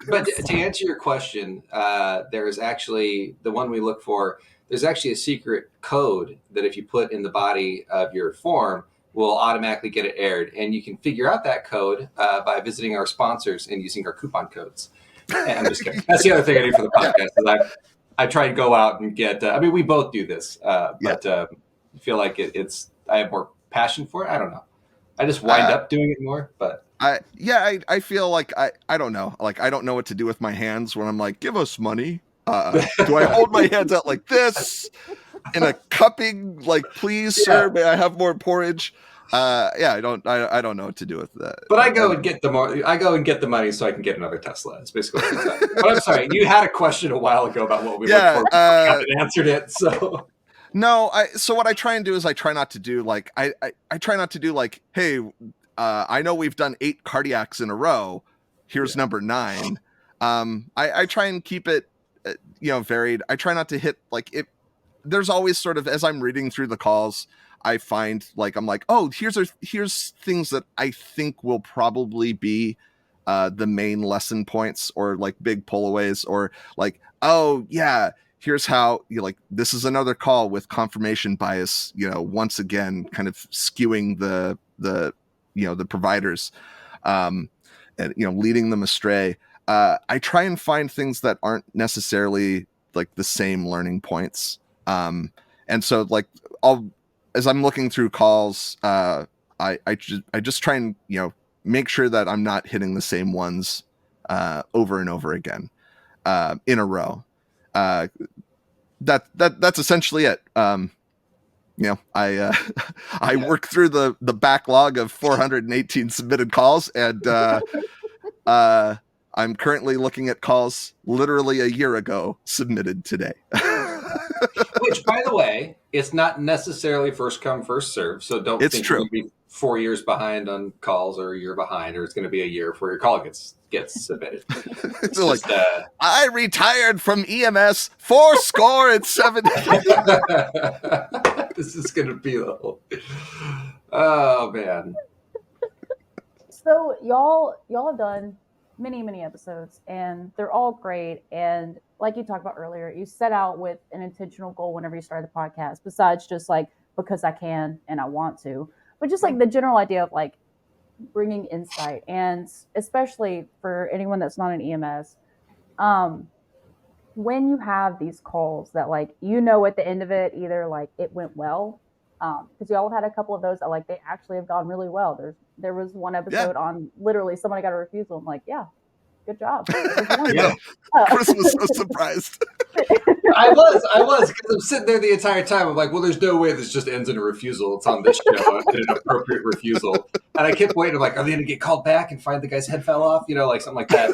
But to answer your question, there is actually the one we look for. There's actually a secret code that if you put in the body of your form will automatically get it aired. And you can figure out that code by visiting our sponsors and using our coupon codes. And I'm just kidding. That's the other thing I do for the podcast. I try and go out and get, we both do this, but I feel like I have more passion for it. I don't know. I just wind up doing it more, but I feel like I don't know. Like, I don't know what to do with my hands when I'm like, give us money. Do I hold my hands out like this in a cupping? Like, please, sir, may I have more porridge? I don't know what to do with that. But I go and get the money so I can get another Tesla. It's basically what I'm saying. But I'm sorry, you had a question a while ago about what we look for. I haven't answered it, so. No, so what I try and do is I try not to do like I try not to do like, hey, I know we've done 8 cardiacs in a row. Here's number 9. I try and keep it varied. I try not to hit like it. There's always sort of, as I'm reading through the calls, I find like I'm like, oh, here's things that I think will probably be the main lesson points or like big pullaways or like, oh yeah, here's how this is another call with confirmation bias, once again, kind of skewing the providers, and leading them astray. I try and find things that aren't necessarily like the same learning points. And so like as I'm looking through calls, I just try and, make sure that I'm not hitting the same ones, over and over again, in a row. That's essentially it. I worked through the backlog of 418 submitted calls, and I'm currently looking at calls literally a year ago submitted today. Which, by the way, it's not necessarily first come, first serve. So don't It's think true. you're going to be 4 years behind on calls, or a year behind, or it's going to be a year before your call gets submitted. It's like, I retired from EMS 70. This is going to be the whole. Oh man. So y'all have done many episodes, and they're all great. And like you talked about earlier, you set out with an intentional goal whenever you started the podcast, besides just like because I can and I want to, but just like the general idea of like bringing insight, and especially for anyone that's not an EMS, when you have these calls that like at the end of it either like it went well, because y'all had a couple of those that like they actually have gone really well. There was one episode on literally somebody got a refusal. I'm like, yeah, good job. Yeah. Chris was so surprised. I was because I'm sitting there the entire time. I'm like, well, there's no way this just ends in a refusal. It's on this show, an appropriate refusal. And I kept waiting. I'm like, are they going to get called back and find the guy's head fell off? Like something like that.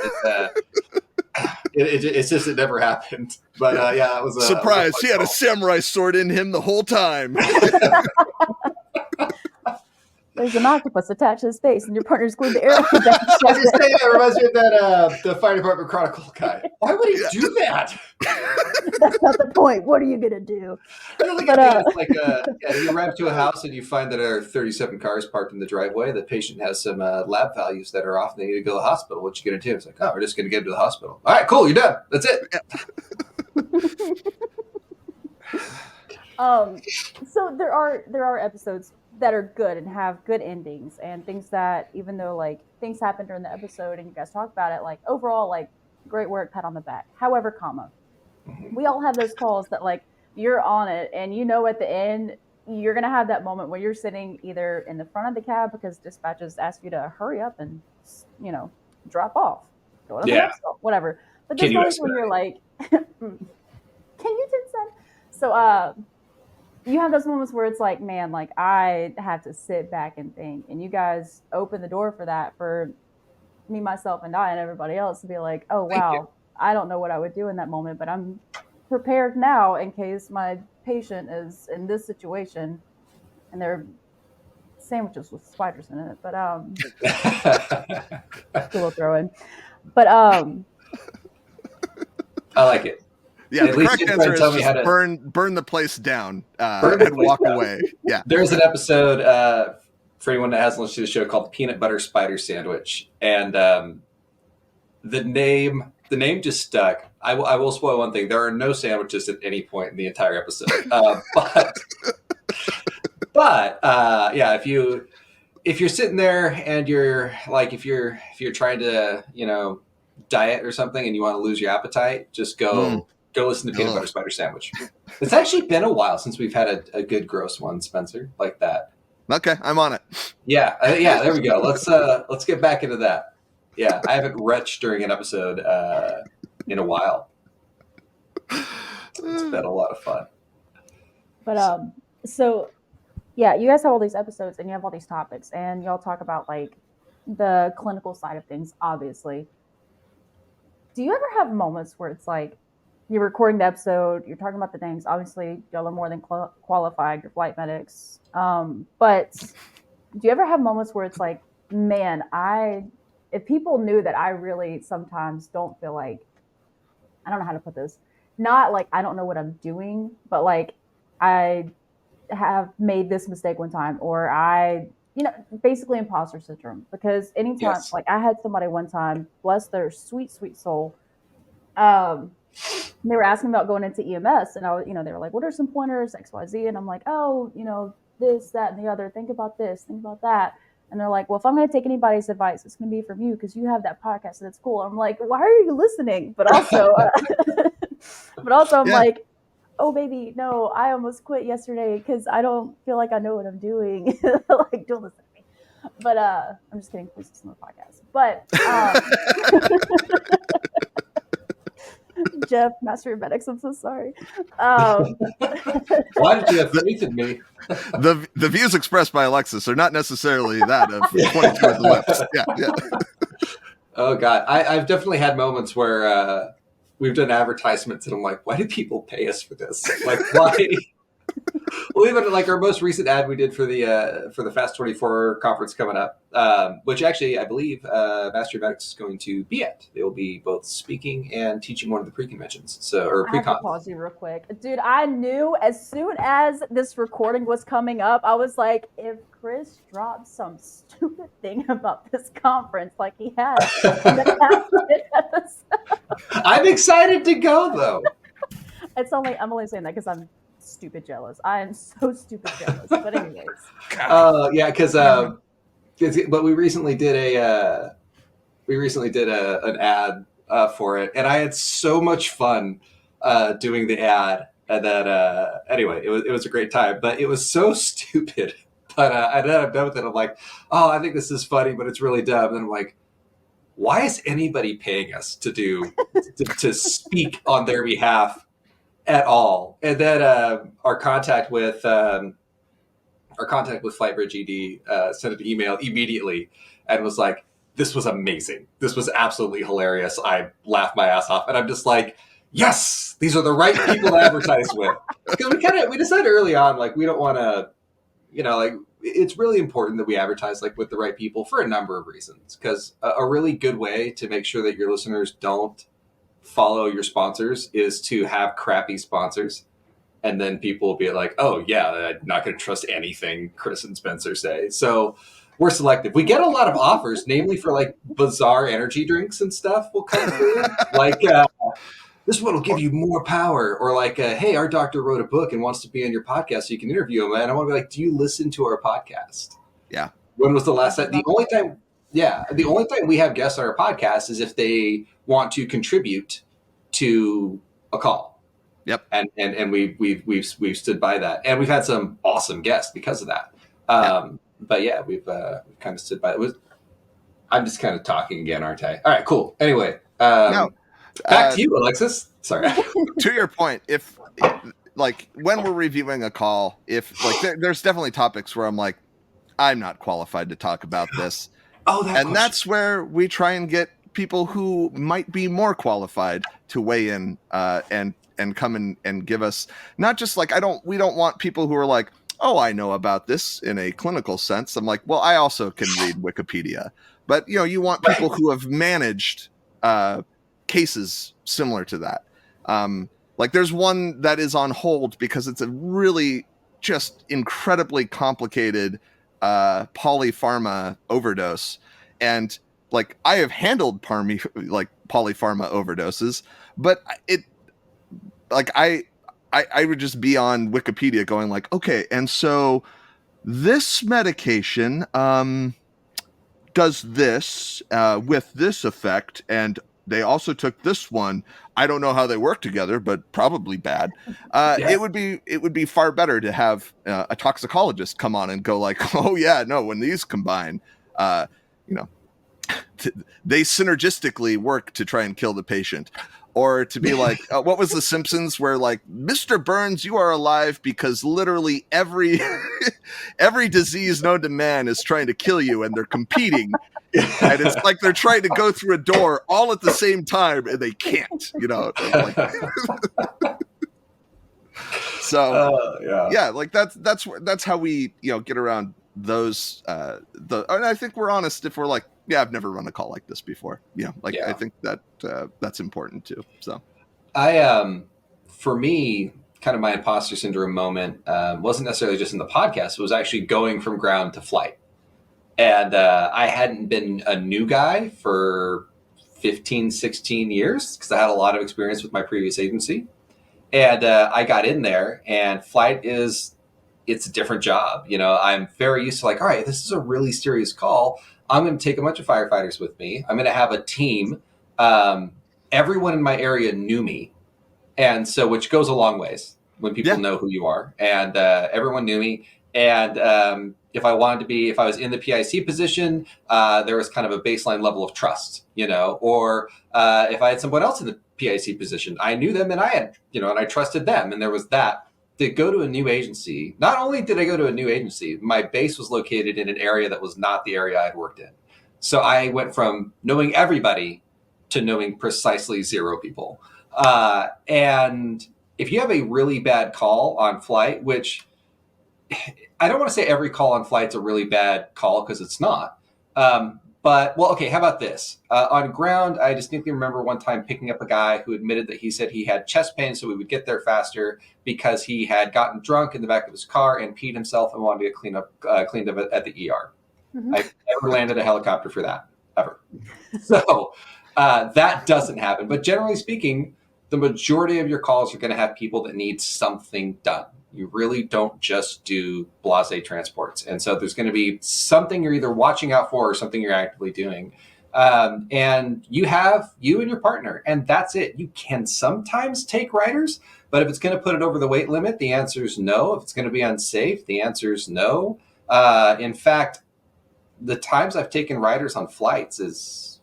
It's just it never happened. But yeah, it was a surprise. He had a samurai sword in him the whole time. There's an octopus attached to his face, and your partner's glued the arrow back. I was just saying, that reminds me of that the Fire Department Chronicle guy. Why would he do that? That's not the point. What are you gonna do? It's like you arrive to a house and you find that there are 37 cars parked in the driveway. The patient has some lab values that are off. And they need to go to the hospital. What you gonna do? It's like, oh, we're just gonna get him to the hospital. All right, cool. You're done. That's it. So there are episodes that are good and have good endings, and things that, even though like things happen during the episode and you guys talk about it, like overall, like great work, pat on the back. However, we all have those calls that like you're on it, and at the end you're gonna have that moment where you're sitting either in the front of the cab because dispatches ask you to hurry up and drop off, go to the next call, whatever. But there's always when you're like, can you consent? So you have those moments where it's like, man, like I have to sit back and think, and you guys open the door for that for me, myself, and I, and everybody else to be like, oh wow, I don't know what I would do in that moment, but I'm prepared now in case my patient is in this situation, and they're sandwiches with spiders in it. But we'll throw in. But I like it. Yeah, the correct answer is just burn the place down and walk away. Yeah. There's an episode for anyone that hasn't listened to the show called Peanut Butter Spider Sandwich. And the name just stuck. I will spoil one thing. There are no sandwiches at any point in the entire episode. But yeah, if you're sitting there and you're like, if you're trying to, diet or something and you want to lose your appetite, just go listen to Peanut Butter Spider Sandwich. It's actually been a while since we've had a good gross one, Spencer, like that. Okay, I'm on it. Yeah, there we go. Let's get back into that. Yeah, I haven't retched during an episode in a while. It's been a lot of fun. But so yeah, you guys have all these episodes and you have all these topics, and y'all talk about like the clinical side of things, obviously. Do you ever have moments where it's like you're recording the episode, you're talking about the names, obviously y'all are more than qualified, you're flight medics, but do you ever have moments where it's like, man, if people knew that I really sometimes don't feel like, I don't know how to put this, not like I don't know what I'm doing, but like I have made this mistake one time, or basically imposter syndrome, because anytime, like I had somebody one time, bless their sweet soul, they were asking about going into EMS, and they were like, what are some pointers, XYZ, and I'm like, oh, this, that, and the other, think about this, think about that. And they're like, well, if I'm going to take anybody's advice, it's going to be from you, because you have that podcast and it's cool. I'm like, why are you listening? But also, I'm like, oh, baby, no, I almost quit yesterday because I don't feel like I know what I'm doing. Like, don't listen to me. But I'm just kidding. Please listen to the podcast. But Jeff, Master of Medics, I'm so sorry. Why did you have faith in me? The views expressed by Alexis are not necessarily that of 22 of the Whips. Yeah. Oh God, I've definitely had moments where we've done advertisements, and I'm like, why do people pay us for this? Like, why? Well, even like our most recent ad we did for the Fast 24 conference coming up, which actually I believe Master Medics is going to be at. They will be both speaking and teaching one of the pre-conventions, or I have to pre-con. pause you real quick. Dude, I knew as soon as this recording was coming up, I was like, if Chris drops some stupid thing about this conference like he has in the past episode. I'm excited to go though. I'm only saying that because I'm stupid jealous. I am so stupid jealous. But anyways. Yeah, but we recently did an ad for it, and I had so much fun doing the ad. And then anyway, it was a great time, but it was so stupid. But and then I'm done with it. I'm like, oh, I think this is funny, but it's really dumb. And I'm like, why is anybody paying us to to speak on their behalf at all? And then our contact with Flightbridge ED sent an email immediately and was like, this was amazing. This was absolutely hilarious. I laughed my ass off. And I'm just like, yes, these are the right people to advertise with. Because we decided early on, like, we don't want to, like, it's really important that we advertise like with the right people for a number of reasons. Because a really good way to make sure that your listeners don't follow your sponsors is to have crappy sponsors. And then people will be like, oh, yeah, I'm not going to trust anything Chris and Spencer say. So we're selective. We get a lot of offers, namely for like bizarre energy drinks and stuff will come through. Like, this one will give you more power. Or like, hey, our doctor wrote a book and wants to be on your podcast so you can interview him. And I want to be like, do you listen to our podcast? Yeah. When was the last time? The only time we have guests on our podcast is if they want to contribute to a call. Yep. And we've stood by that, and we've had some awesome guests because of that. But yeah, we've kind of stood by it. I'm just kind of talking again, aren't I? All right, cool. Anyway, back to you, Alexis. Sorry. To your point, if like when we're reviewing a call, if like there's definitely topics where I'm like, I'm not qualified to talk about this. That's where we try and get people who might be more qualified to weigh in and come in and give us not just like we don't want people who are like, oh, I know about this in a clinical sense. I'm like, well, I also can read Wikipedia, but you want people who have managed cases similar to that. Like there's one that is on hold because it's a really just incredibly complicated polypharma overdose, and like I have handled polypharma overdoses, but it like I would just be on Wikipedia going like, okay, and so this medication does this with this effect, and they also took this one. I don't know how they work together, but probably bad. It would be far better to have a toxicologist come on and go like, oh yeah, no, when these combine, they synergistically work to try and kill the patient. Or to be like, what was The Simpsons where like, Mr. Burns, you are alive because literally every disease known to man is trying to kill you and they're competing. And it's like they're trying to go through a door all at the same time and they can't, Like, so like that's how we get around those and I think we're honest if we're like, yeah, I've never run a call like this before. I think that that's important too. So for me, kind of my imposter syndrome moment wasn't necessarily just in the podcast. It was actually going from ground to flight. And I hadn't been a new guy for 15, 16 years because I had a lot of experience with my previous agency. And I got in there, and flight it's a different job. I'm very used to like, all right, this is a really serious call. I'm going to take a bunch of firefighters with me. I'm going to have a team. Everyone in my area knew me. And so, which goes a long ways when people know who you are. And everyone knew me. And if I was in the PIC position, there was kind of a baseline level of trust, or if I had someone else in the PIC position. I knew them and I had, and I trusted them. And there was that. To go to a new agency, not only did I go to a new agency, my base was located in an area that was not the area I had worked in. So I went from knowing everybody to knowing precisely 0 people. And if you have a really bad call on flight, which I don't want to say every call on flight's a really bad call because it's not. But, well, okay, how about this? On ground, I distinctly remember one time picking up a guy who admitted that he said he had chest pain, so we would get there faster because he had gotten drunk in the back of his car and peed himself and wanted to get cleaned up at the ER. Mm-hmm. I've never landed a helicopter for that, ever. So that doesn't happen. But generally speaking, the majority of your calls are going to have people that need something done. You really don't just do blase transports. And so there's going to be something you're either watching out for or something you're actively doing. And you have you and your partner, and that's it. You can sometimes take riders, but if it's going to put it over the weight limit, the answer is no. If it's going to be unsafe, the answer is no. In fact, the times I've taken riders on flights is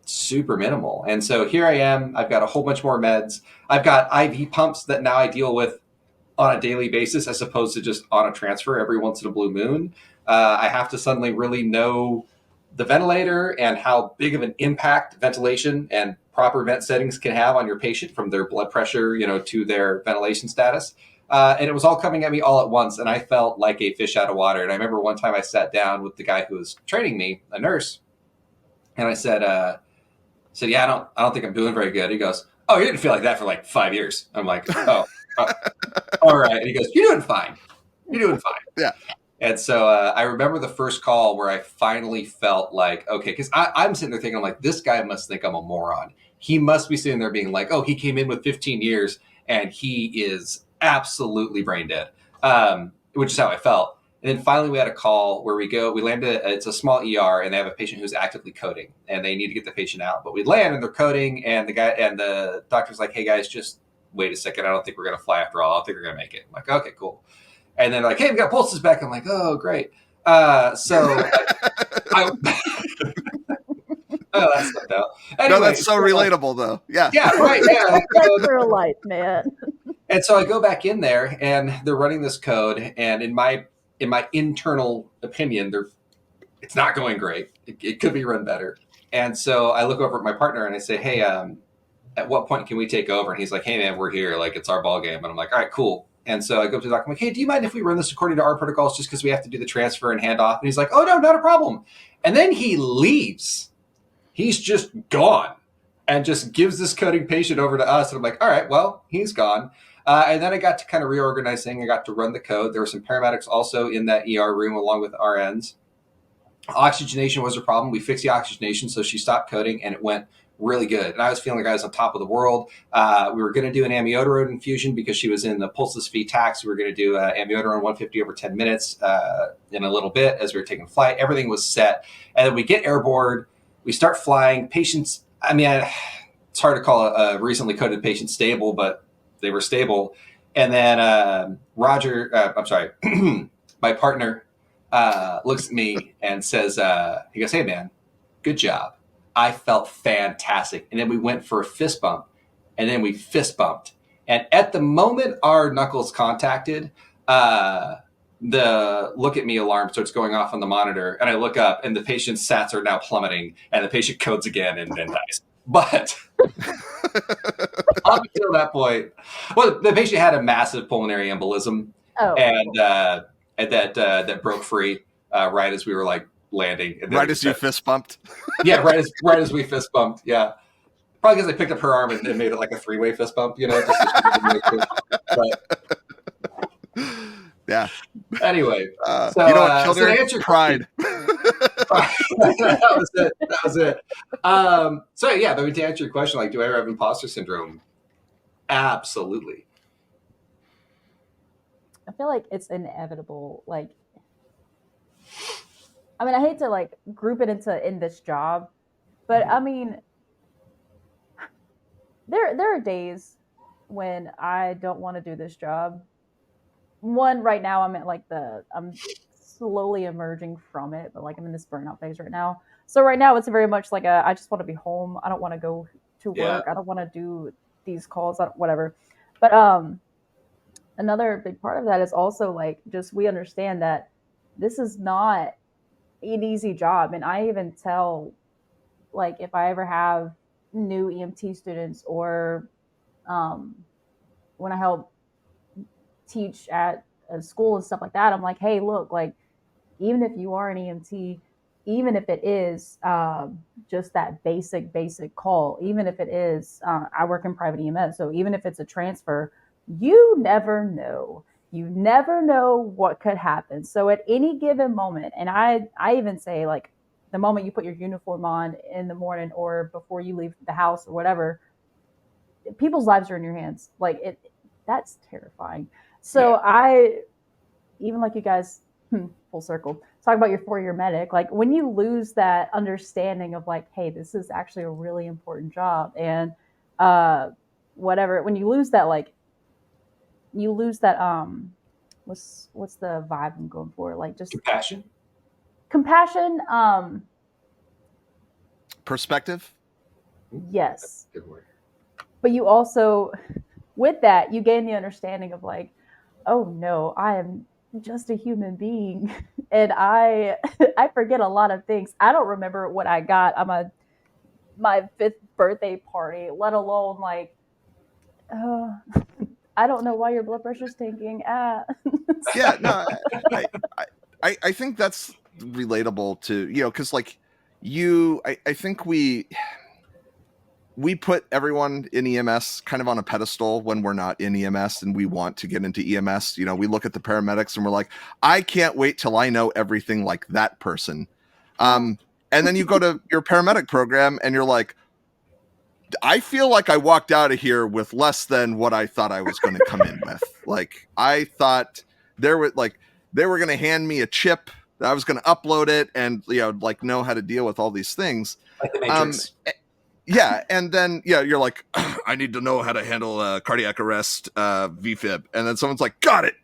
super minimal. And so here I am. I've got a whole bunch more meds. I've got IV pumps that now I deal with on a daily basis as opposed to just on a transfer every once in a blue moon. I have to suddenly really know the ventilator and how big of an impact ventilation and proper vent settings can have on your patient, from their blood pressure, to their ventilation status. And it was all coming at me all at once, and I felt like a fish out of water. And I remember one time I sat down with the guy who was training me, a nurse, and I said, yeah, I don't think I'm doing very good. He goes, oh, you didn't feel like that for like 5 years. I'm like, oh. All right. And he goes, you're doing fine. Yeah. And so I remember the first call where I finally felt like, okay, because I'm sitting there thinking, I'm like, this guy must think I'm a moron. He must be sitting there being like, oh, he came in with 15 years and he is absolutely brain dead, which is how I felt. And then finally we had a call where we landed, it's a small ER, and they have a patient who's actively coding and they need to get the patient out. But we land and they're coding, and the doctor's like, hey guys, just wait a second. I don't think we're going to fly after all. I don't think we're going to make it. I'm like, okay, cool. And then like, hey, we got pulses back. I'm like, oh, great. So oh, that's stuck out. Anyway, no, that's so relatable though. Yeah. Yeah, right. Yeah. That's real life, man. And so I go back in there and they're running this code. And in my internal opinion, it's not going great. It could be run better. And so I look over at my partner and I say, hey, at what point can we take over? And he's like, hey, man, we're here. Like, it's our ball game. And I'm like, all right, cool. And so I go up to the doctor. I'm like, hey, do you mind if we run this according to our protocols just because we have to do the transfer and hand off? And he's like, oh, no, not a problem. And then he leaves. He's just gone and just gives this coding patient over to us. And I'm like, all right, well, he's gone. And then I got to kind of reorganize things. I got to run the code. There were some paramedics also in that ER room along with RNs. Oxygenation was a problem. We fixed the oxygenation, so she stopped coding, and it went really good. And I was feeling like I was on top of the world. We were going to do an amiodarone infusion because she was in the pulseless V-tax. We were going to do amiodarone 150 over 10 minutes in a little bit as we were taking flight. Everything was set. And then we get airborne. We start flying. Patients, it's hard to call a recently coded patient stable, but they were stable. And then my partner looks at me and says, he goes, hey, man, good job. I felt fantastic. And then we went for a fist bump, and then we fist bumped. And at the moment our knuckles contacted, the look at me alarm starts going off on the monitor. And I look up, and the patient's sats are now plummeting, and the patient codes again and then dies. But up until that point, well, the patient had a massive pulmonary embolism, and that broke free right as we were like landing. And right as you fist bumped. Yeah, right as we fist bumped. Yeah, probably because I picked up her arm and made it like a 3-way fist bump. Just but, yeah. Anyway, so you know what killed her? Pride. That was it. So yeah, but to answer your question, like, do I ever have imposter syndrome? Absolutely. I feel like it's inevitable. Like, I hate to like group it in this job, but there are days when I don't want to do this job. One, right now I'm slowly emerging from it, but like I'm in this burnout phase right now. So right now it's very much like I just want to be home. I don't want to go to work. I don't want to do these calls, whatever. But another big part of that is also like just we understand that this is not an easy job. And I even tell, like, if I ever have new EMT students or um, when I help teach at a school and stuff like that, I'm like, hey, look, like, even if you are an EMT, even if it is just that basic call, even if it is, I work in private EMS, so even if it's a transfer, you never know. You never know what could happen. So at any given moment, and I even say, like, the moment you put your uniform on in the morning or before you leave the house or whatever, people's lives are in your hands. Like, that's terrifying. So I, even like you guys, full circle, talk about your 4-year medic. Like, when you lose that understanding of like, hey, this is actually a really important job, and whatever, when you lose that, like, you lose that what's the vibe I'm going for? Like, just compassion. Perspective. Yes. Good word. But you also, with that, you gain the understanding of like, oh no, I am just a human being, and I I forget a lot of things. I don't remember what I got on my 5th birthday party, let alone like, I don't know why your blood pressure's tanking. Yeah, no, I think that's relatable to, because like I think we put everyone in EMS kind of on a pedestal when we're not in EMS and we want to get into EMS. We look at the paramedics and we're like, I can't wait till I know everything like that person. And then you go to your paramedic program and you're like, I feel like I walked out of here with less than what I thought I was going to come in with. Like, I thought they were going to hand me a chip that I was going to upload it and, like, know how to deal with all these things. Like the Matrix. Yeah, and then you're like, I need to know how to handle cardiac arrest, VFib, and then someone's like, got it,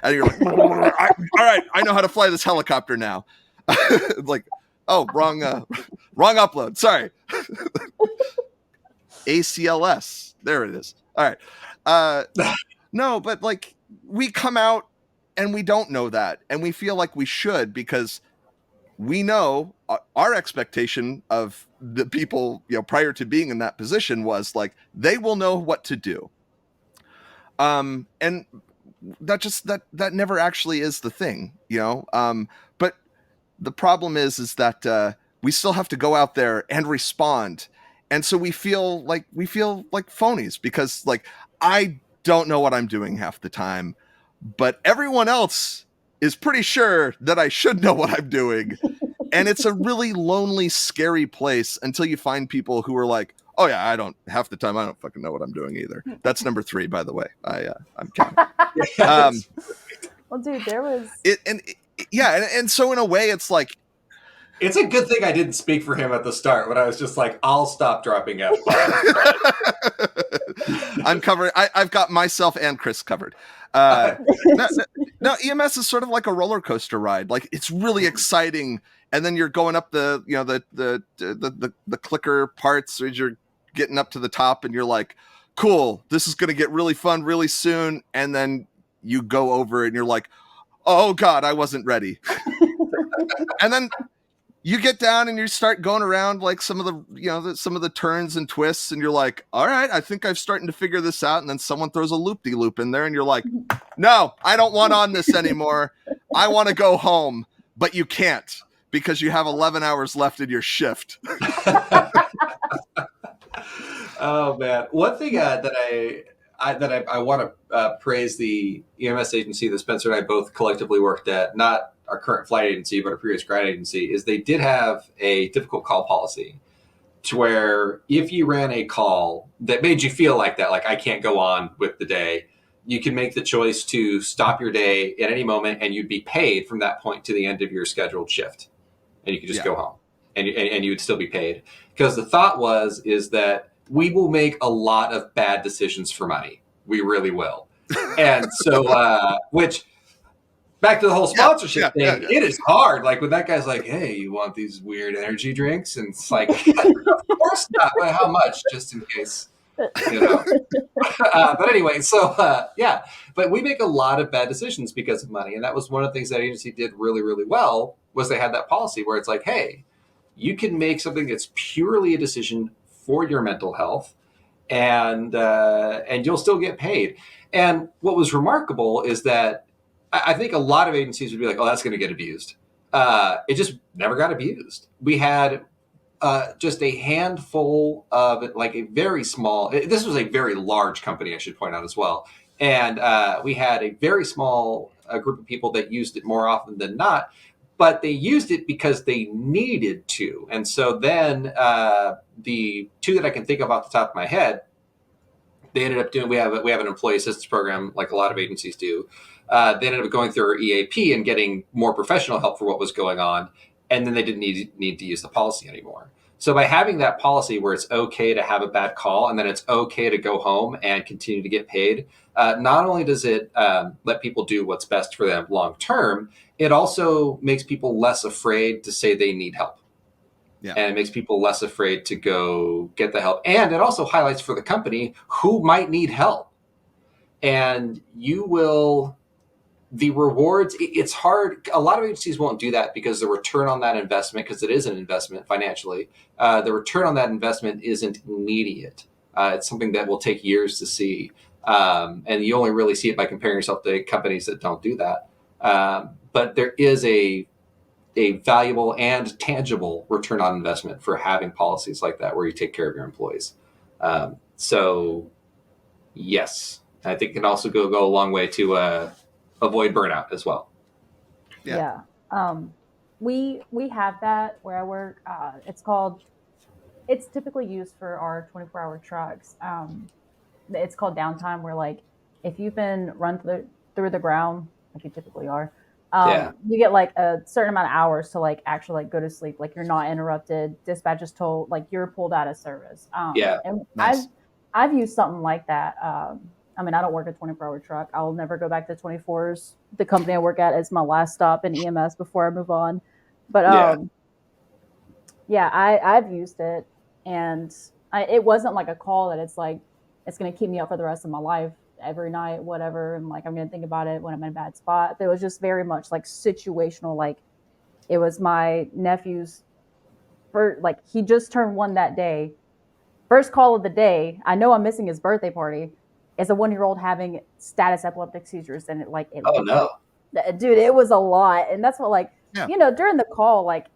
and you're like, all right, I know how to fly this helicopter now. Like, oh, wrong upload. Sorry. ACLS. There it is. All right. No, but like, we come out and we don't know that, and we feel like we should, because we know our expectation of the people, prior to being in that position was like, they will know what to do. And that never actually is the thing, but the problem is that we still have to go out there and respond. And so we feel like phonies, because like, I don't know what I'm doing half the time, but everyone else is pretty sure that I should know what I'm doing. And it's a really lonely, scary place until you find people who are like, oh yeah, half the time I don't fucking know what I'm doing either. That's number 3, by the way. I'm counting. Well, dude, there was and so in a way, it's like, it's a good thing I didn't speak for him at the start when I was just like, I'll stop dropping F-bombs. I'm covered. I've got myself and Chris covered. No, EMS is sort of like a roller coaster ride. Like, it's really exciting, and then you're going up the clicker parts, or you're getting up to the top, and you're like, cool, this is going to get really fun really soon. And then you go over it, and you're like, oh God, I wasn't ready. And then you get down and you start going around like some of the turns and twists, and you're like, all right, I think I'm starting to figure this out. And then someone throws a loop-de-loop in there, and you're like, no, I don't want on this anymore. I want to go home. But you can't, because you have 11 hours left in your shift. Oh man, one thing that I want to praise the EMS agency that Spencer and I both collectively worked at, not our current flight agency, but our previous grad agency, is they did have a difficult call policy, to where if you ran a call that made you feel like that, like I can't go on with the day, you can make the choice to stop your day at any moment, and you'd be paid from that point to the end of your scheduled shift, and you could just go home, and you would still be paid, because the thought is that we will make a lot of bad decisions for money. We really will. And so, which back to the whole sponsorship thing. Yeah. It is hard. Like when that guy's like, "Hey, you want these weird energy drinks?" And it's like, of course not. But how much? Just in case, you know. But anyway, so yeah. But we make a lot of bad decisions because of money, and that was one of the things that agency did really, really well. Was they had that policy where it's like, "Hey, you can make something that's purely a decision for your mental health, and you'll still get paid." And what was remarkable is that I think a lot of agencies would be like, "Oh, that's going to get abused." It just never got abused. We had just a handful of like a very small. This was a very large company, I should point out as well, and we had a very small group of people that used it more often than not. But they used it because they needed to, and so then the two that I can think of off the top of my head, they ended up doing. We have an employee assistance program like a lot of agencies do. They ended up going through our EAP and getting more professional help for what was going on, and then they didn't need to use the policy anymore. So by having that policy where it's okay to have a bad call and then it's okay to go home and continue to get paid, not only does it let people do what's best for them long term, it also makes people less afraid to say they need help. Yeah. And it makes people less afraid to go get the help. And it also highlights for the company who might need help. And the rewards, it's hard. A lot of agencies won't do that because the return on that investment, because it is an investment financially, the return on that investment isn't immediate. It's something that will take years to see. And you only really see it by comparing yourself to companies that don't do that. But there is a valuable and tangible return on investment for having policies like that where you take care of your employees. So yes, I think it can also go a long way to avoid burnout as well. Yeah. We have that where I work. It's typically used for our 24-hour trucks. It's called downtime, where like if you've been run through the ground, like you typically are, you get like a certain amount of hours to like actually like go to sleep. Like you're not interrupted. Dispatch is told like you're pulled out of service. And nice. I've used something like that. I mean, I don't work a 24-hour truck. I'll never go back to 24s. The company I work at is my last stop in EMS before I move on. But I've used it, and it wasn't like a call that it's like it's going to keep me up for the rest of my life every night, whatever. And like I'm going to think about it when I'm in a bad spot. It was just very much like situational. Like it was my nephew's like he just turned 1 that day. First call of the day. I know I'm missing his birthday party. Is a 1-year-old having status epileptic seizures, and oh no, dude, it was a lot. And that's what during the call, like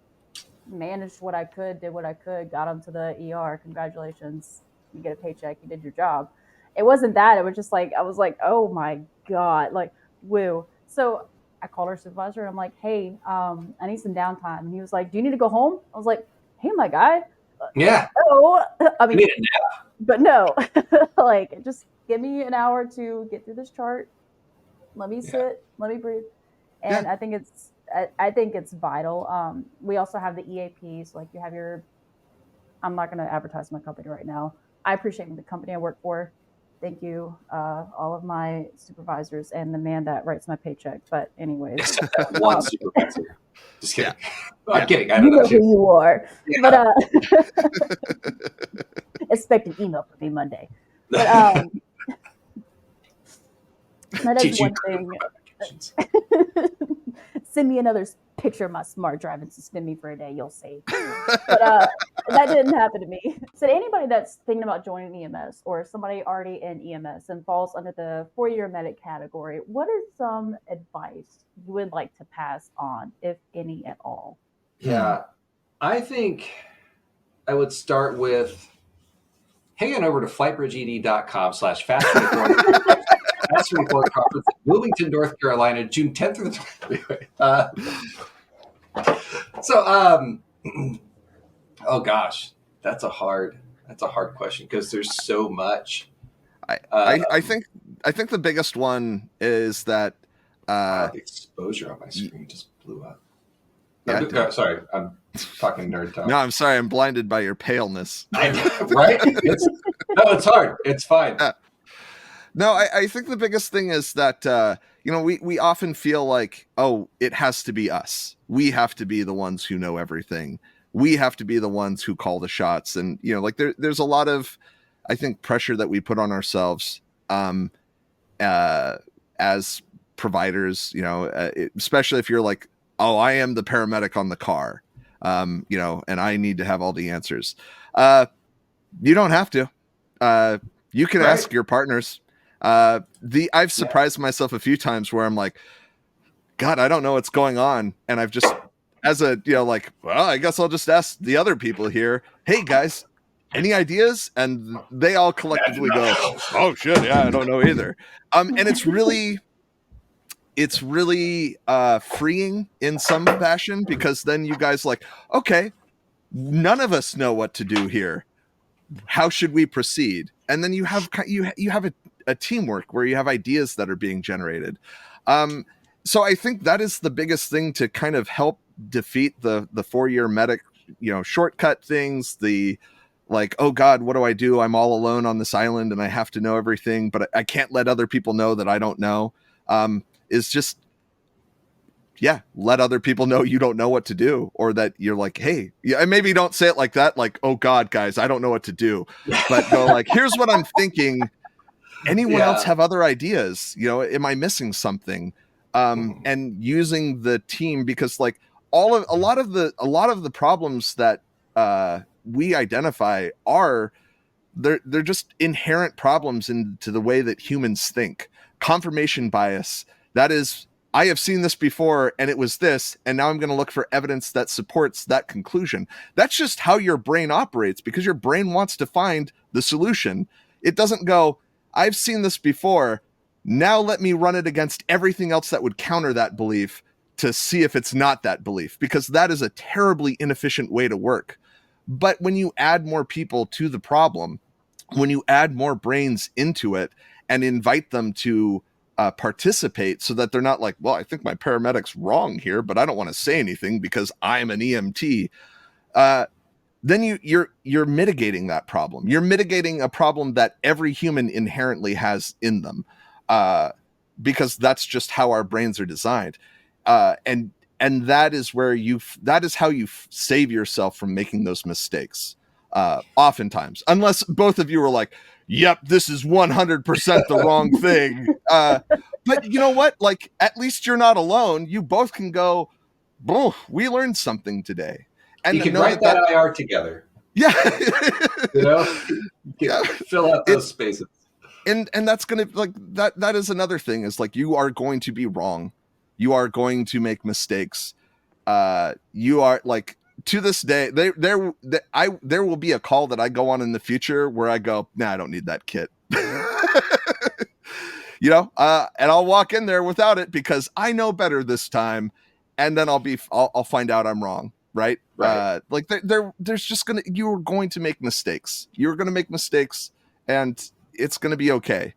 managed what I could, did what I could, got him to the ER. Congratulations, you get a paycheck, you did your job. It wasn't that. It was just like I was like, oh my god, like woo. So I called our supervisor and I'm like, hey, I need some downtime. And he was like, do you need to go home? I was like, hey, my guy. Yeah. No, I mean, need a nap. But no, like just give me an hour to get through this chart. Let me sit, let me breathe. And I think it's vital. We also have the EAPs, like you have I'm not going to advertise my company right now. I appreciate the company I work for. Thank you, all of my supervisors and the man that writes my paycheck. But anyways, one supervisor. Just kidding. Yeah. I'm kidding. I you know who you are. Yeah. But expect an email from me Monday. But that is one thing. Send me another picture of my smart drive and suspend me for a day. You'll see. But that didn't happen to me. So anybody that's thinking about joining EMS or somebody already in EMS and falls under the 4-year medic category, what is some advice you would like to pass on, if any at all? Yeah, I think I would start with head over to flightbridgeed.com/fast24 Fast Report Conference in Wilmington, North Carolina, June 10th through the 20th. Oh gosh, that's a hard question because there's so much. I think the biggest one is that the exposure on my screen just blew up. Sorry, I'm talking nerd talk. No, I'm sorry, I'm blinded by your paleness. Right? It's hard. It's fine. No, I think the biggest thing is that we often feel like, oh, it has to be us. We have to be the ones who know everything. We have to be the ones who call the shots. And, like there's a lot of, I think, pressure that we put on ourselves as providers, especially if you're like, oh, I am the paramedic on the car, and I need to have all the answers. You don't have to. You can ask your partners. I've surprised myself a few times where I'm like, God, I don't know what's going on. And I've just, well, I guess I'll just ask the other people here, hey guys, any ideas? And they all collectively go, oh shit, yeah, I don't know either. And it's really freeing in some fashion, because then you guys like, okay, none of us know what to do here. How should we proceed? And then you have a teamwork where you have ideas that are being generated. So I think that is the biggest thing to kind of help defeat the 4-year medic, shortcut things, the like, oh God, what do I do? I'm all alone on this island and I have to know everything, but I can't let other people know that I don't know. Is just, let other people know you don't know what to do, or that you're like, hey, and maybe don't say it like that, like, oh God, guys, I don't know what to do, but go like, here's what I'm thinking. Anyone else have other ideas? Am I missing something? And using the team, because like a lot of the problems that we identify are they're just inherent problems into the way that humans think. Confirmation bias. That is, I have seen this before and it was this, and now I'm going to look for evidence that supports that conclusion. That's just how your brain operates, because your brain wants to find the solution. It doesn't go, I've seen this before, now let me run it against everything else that would counter that belief to see if it's not that belief, because that is a terribly inefficient way to work. But when you add more people to the problem, when you add more brains into it and invite them to participate, so that they're not like, well, I think my paramedic's wrong here, but I don't want to say anything because I'm an EMT. Then you're mitigating that problem. You're mitigating a problem that every human inherently has in them, because that's just how our brains are designed. And that is how you save yourself from making those mistakes. Oftentimes, unless both of you are like, yep, this is 100% the wrong thing. But you know what? Like, at least you're not alone. You both can go, we learned something today. And you can write that IR together. Yeah. Fill out those spaces. And that's going to, like, that is another thing, is like, you are going to be wrong. You are going to make mistakes. You are, like, to this day, there will be a call that I go on in the future where I go, nah, I don't need that kit. And I'll walk in there without it because I know better this time, and then I'll find out I'm wrong. Right. Like there's just you're going to make mistakes. You're going to make mistakes, and it's going to be okay.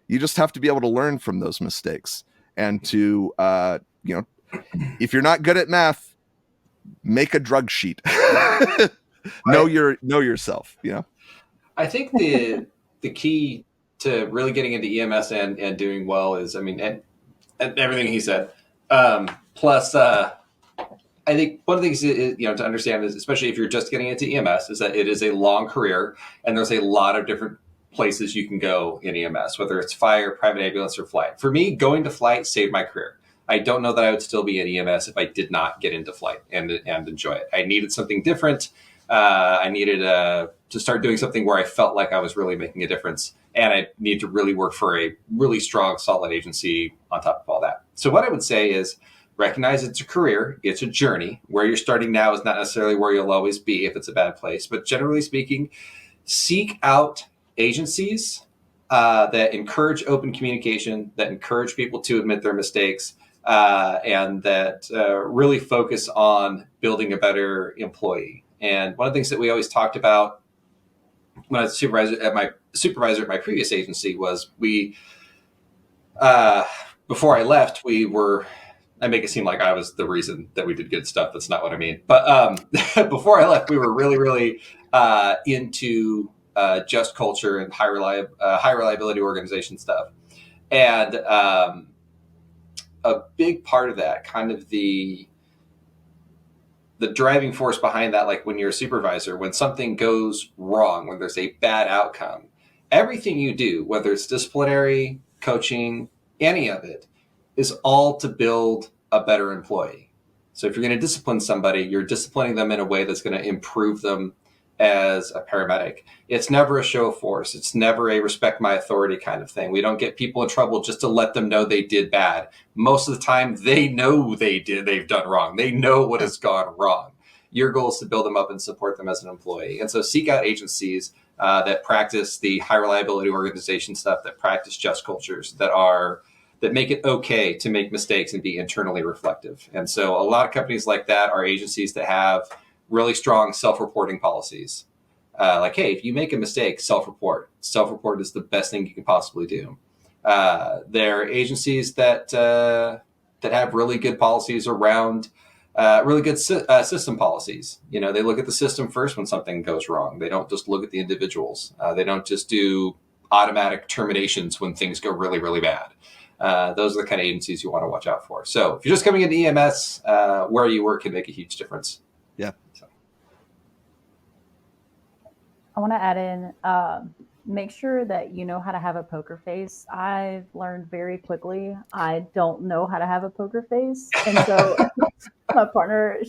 You just have to be able to learn from those mistakes, and to, if you're not good at math, make a drug sheet. Know yourself. I think the key to really getting into EMS and doing well is, I mean, and everything he said, plus, I think one of the things to understand is, especially if you're just getting into EMS, is that it is a long career, and there's a lot of different places you can go in EMS, whether it's fire, private ambulance, or flight. For me, going to flight saved my career. I don't know that I would still be in EMS if I did not get into flight and enjoy it. I needed something different. I needed to start doing something where I felt like I was really making a difference, and I need to really work for a really strong, solid agency on top of all that. So what I would say is, recognize it's a career, it's a journey. Where you're starting now is not necessarily where you'll always be if it's a bad place. But generally speaking, seek out agencies that encourage open communication, that encourage people to admit their mistakes, and that really focus on building a better employee. And one of the things that we always talked about when I was supervisor at my previous agency was before I left, I make it seem like I was the reason that we did good stuff. That's not what I mean. But before I left, we were really, really into just culture and high reliability organization stuff. And a big part of that, kind of the driving force behind that, like when you're a supervisor, when something goes wrong, when there's a bad outcome, everything you do, whether it's disciplinary, coaching, any of it, is all to build a better employee. So if you're going to discipline somebody, you're disciplining them in a way that's going to improve them as a paramedic. It's never a show of force. It's never a respect my authority kind of thing. We don't get people in trouble just to let them know they did bad. Most of the time, they know they've done wrong. They know what has gone wrong. Your goal is to build them up and support them as an employee. And so seek out agencies that practice the high reliability organization stuff, that practice just cultures, that make it okay to make mistakes and be internally reflective. And so a lot of companies like that are agencies that have really strong self-reporting policies. Like, hey, if you make a mistake, self-report. Self-report is the best thing you can possibly do. There are agencies that have really good policies around really good system policies. You know, they look at the system first when something goes wrong. They don't just look at the individuals. They don't just do automatic terminations when things go really, really bad. Those are the kind of agencies you want to watch out for. So if you're just coming into EMS, where you work can make a huge difference. Yeah. So. I want to add in, make sure that you know how to have a poker face. I've learned very quickly I don't know how to have a poker face. And so my partner,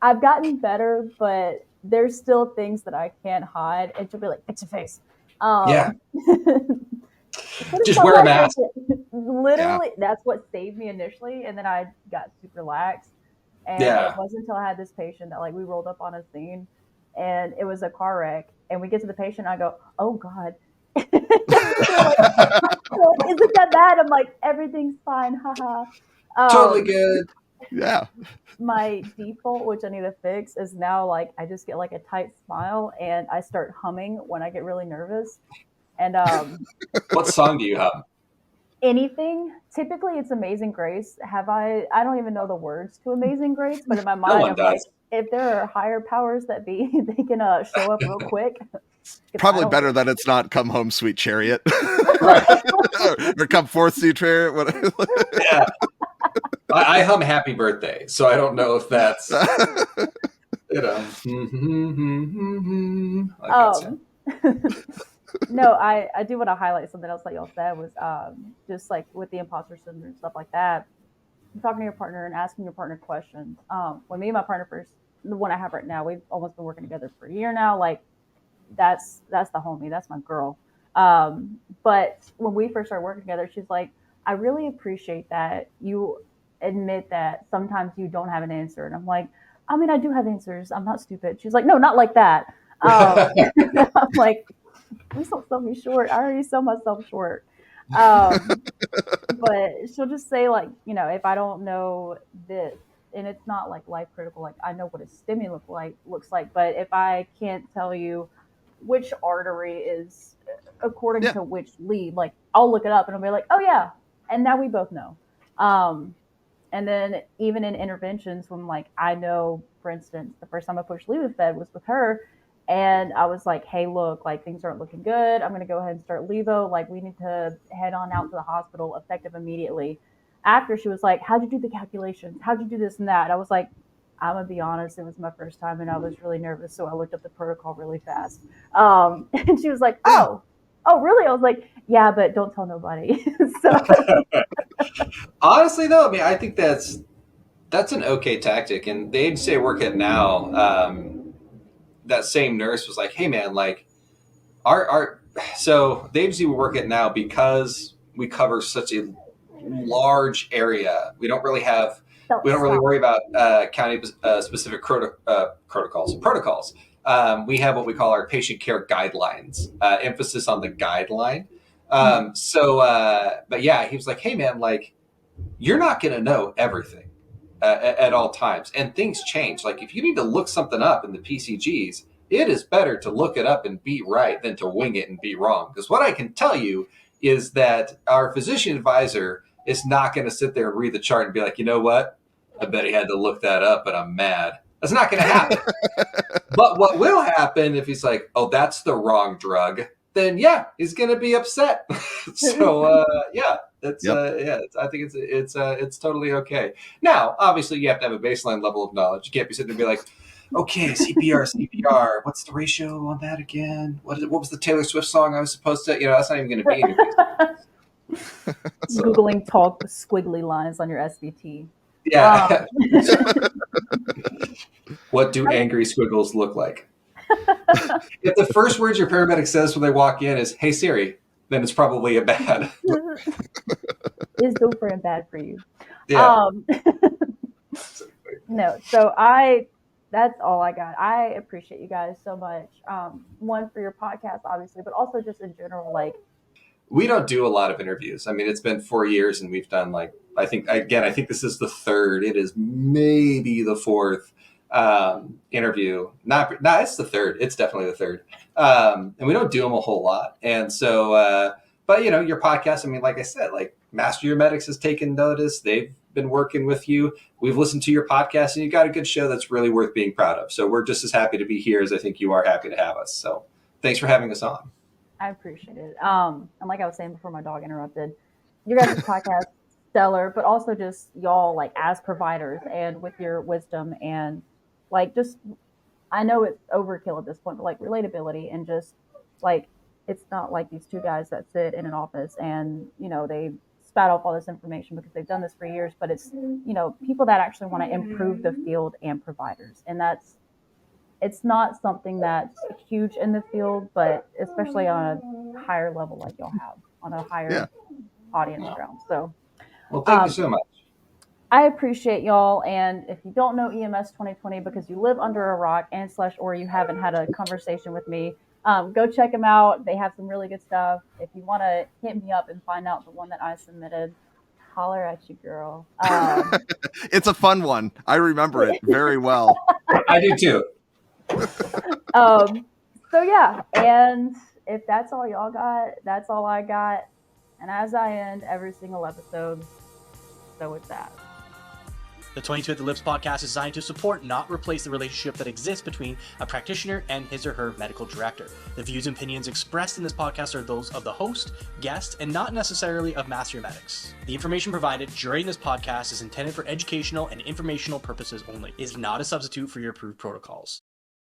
I've gotten better, but there's still things that I can't hide. And she'll be like, fix your face. Yeah. What Just wear a mask. Literally, that's what saved me initially. And then I got super lax. And it wasn't until I had this patient that, like, we rolled up on a scene and it was a car wreck. And we get to the patient, and I go, oh, God. Like, isn't that bad? I'm like, everything's fine. Haha. Totally good. Yeah. My default, which I need to fix, is now like I just get like a tight smile and I start humming when I get really nervous. And what song do you hum? Anything. Typically, it's Amazing Grace. I don't even know the words to Amazing Grace, but in my mind, No one I'm does. like, if there are higher powers that be, they can show up real quick. Probably better that it's not Come Home Sweet Chariot. Right. Or Come Forth Sweet Chariot. Whatever. Yeah. I hum Happy Birthday, so I don't know if that's, you know. No, I do want to highlight something else that y'all said was just like with the imposter syndrome and stuff like that. Talking to your partner and asking your partner questions. When me and my partner first, the one I have right now, we've almost been working together for a year now. Like that's the homie, that's my girl. But when we first started working together, she's like, I really appreciate that you admit that sometimes you don't have an answer. And I'm like, I mean, I do have answers. I'm not stupid. She's like, no, not like that. I'm like, please don't sell me short. I already sell myself short. But she'll just say, like, you know, if I don't know this, and it's not like life critical, like I know what a stimulant looks like, but if I can't tell you which artery is according to which lead, like I'll look it up and I'll be like, oh yeah, and now we both know. And then even in interventions, when like I know, for instance, the first time I pushed Levofed was with her. And I was like, hey, look, like things aren't looking good. I'm going to go ahead and start Levo. Like we need to head on out to the hospital effective immediately. After she was like, how'd you do the calculations? How'd you do this and that? I was like, I'm going to be honest. It was my first time and I was really nervous. So I looked up the protocol really fast. And she was like, oh, really? I was like, yeah, but don't tell nobody. Honestly, though, I mean, I think that's an okay tactic. And the agency I work at now, that same nurse was like, hey man, like so the agency we work at now, because we cover such a large area, we don't really worry about county specific protocols. We have what we call our patient care guidelines, emphasis on the guideline. But yeah, he was like, hey man, like you're not going to know everything at all times, and things change. Like if you need to look something up in the PCGs, it is better to look it up and be right than to wing it and be wrong. Because what I can tell you is that our physician advisor is not going to sit there and read the chart and be like, you know what? I bet he had to look that up, but I'm mad. That's not going to happen. But what will happen if he's like, oh, that's the wrong drug, then yeah, he's going to be upset. So yeah, It's Yep. I think it's totally okay. Now, obviously, you have to have a baseline level of knowledge. You can't be sitting there and be like, okay, CPR. What's the ratio on that again? What was the Taylor Swift song I was supposed to? That's not even going to be in your base. So, Googling talk squiggly lines on your SBT. yeah. What do angry squiggles look like? If the first words your paramedic says when they walk in is "Hey Siri," then it's probably a bad. Is good for and bad for you. Yeah. No, that's all I got. I appreciate you guys so much. One, for your podcast, obviously, but also just in general, like, We don't do a lot of interviews. I mean, it's been 4 years and we've done I think this is the third. It is maybe the fourth interview. It's the third. It's definitely the third. And we don't do them a whole lot. And so, but your podcast, I mean, like I said, like Master Your Medics has taken notice. They've been working with you. We've listened to your podcast and you got a good show that's really worth being proud of. So we're just as happy to be here as I think you are happy to have us. So thanks for having us on. I appreciate it. And like I was saying before my dog interrupted, your guys' podcast, stellar, but also just y'all, like, as providers and with your wisdom and, like, just, I know it's overkill at this point, but, like, relatability and just, like, it's not like these two guys that sit in an office and, they spat off all this information because they've done this for years, but it's, people that actually want to improve the field and providers. And it's not something that's huge in the field, but especially on a higher level like y'all have, on a higher audience ground. So, well, thank you so much. I appreciate y'all. And if you don't know EMS 2020 because you live under a rock or you haven't had a conversation with me, go check them out. They have some really good stuff. If you want to hit me up and find out the one that I submitted, holler at you, girl. It's a fun one. I remember it very well. I do too. So yeah, and if that's all y'all got, that's all I got. And as I end every single episode, so it's that. The 22 at the Lips podcast is designed to support, not replace, the relationship that exists between a practitioner and his or her medical director. The views and opinions expressed in this podcast are those of the host, guest, and not necessarily of Master Your Medics. The information provided during this podcast is intended for educational and informational purposes only. It is not a substitute for your approved protocols.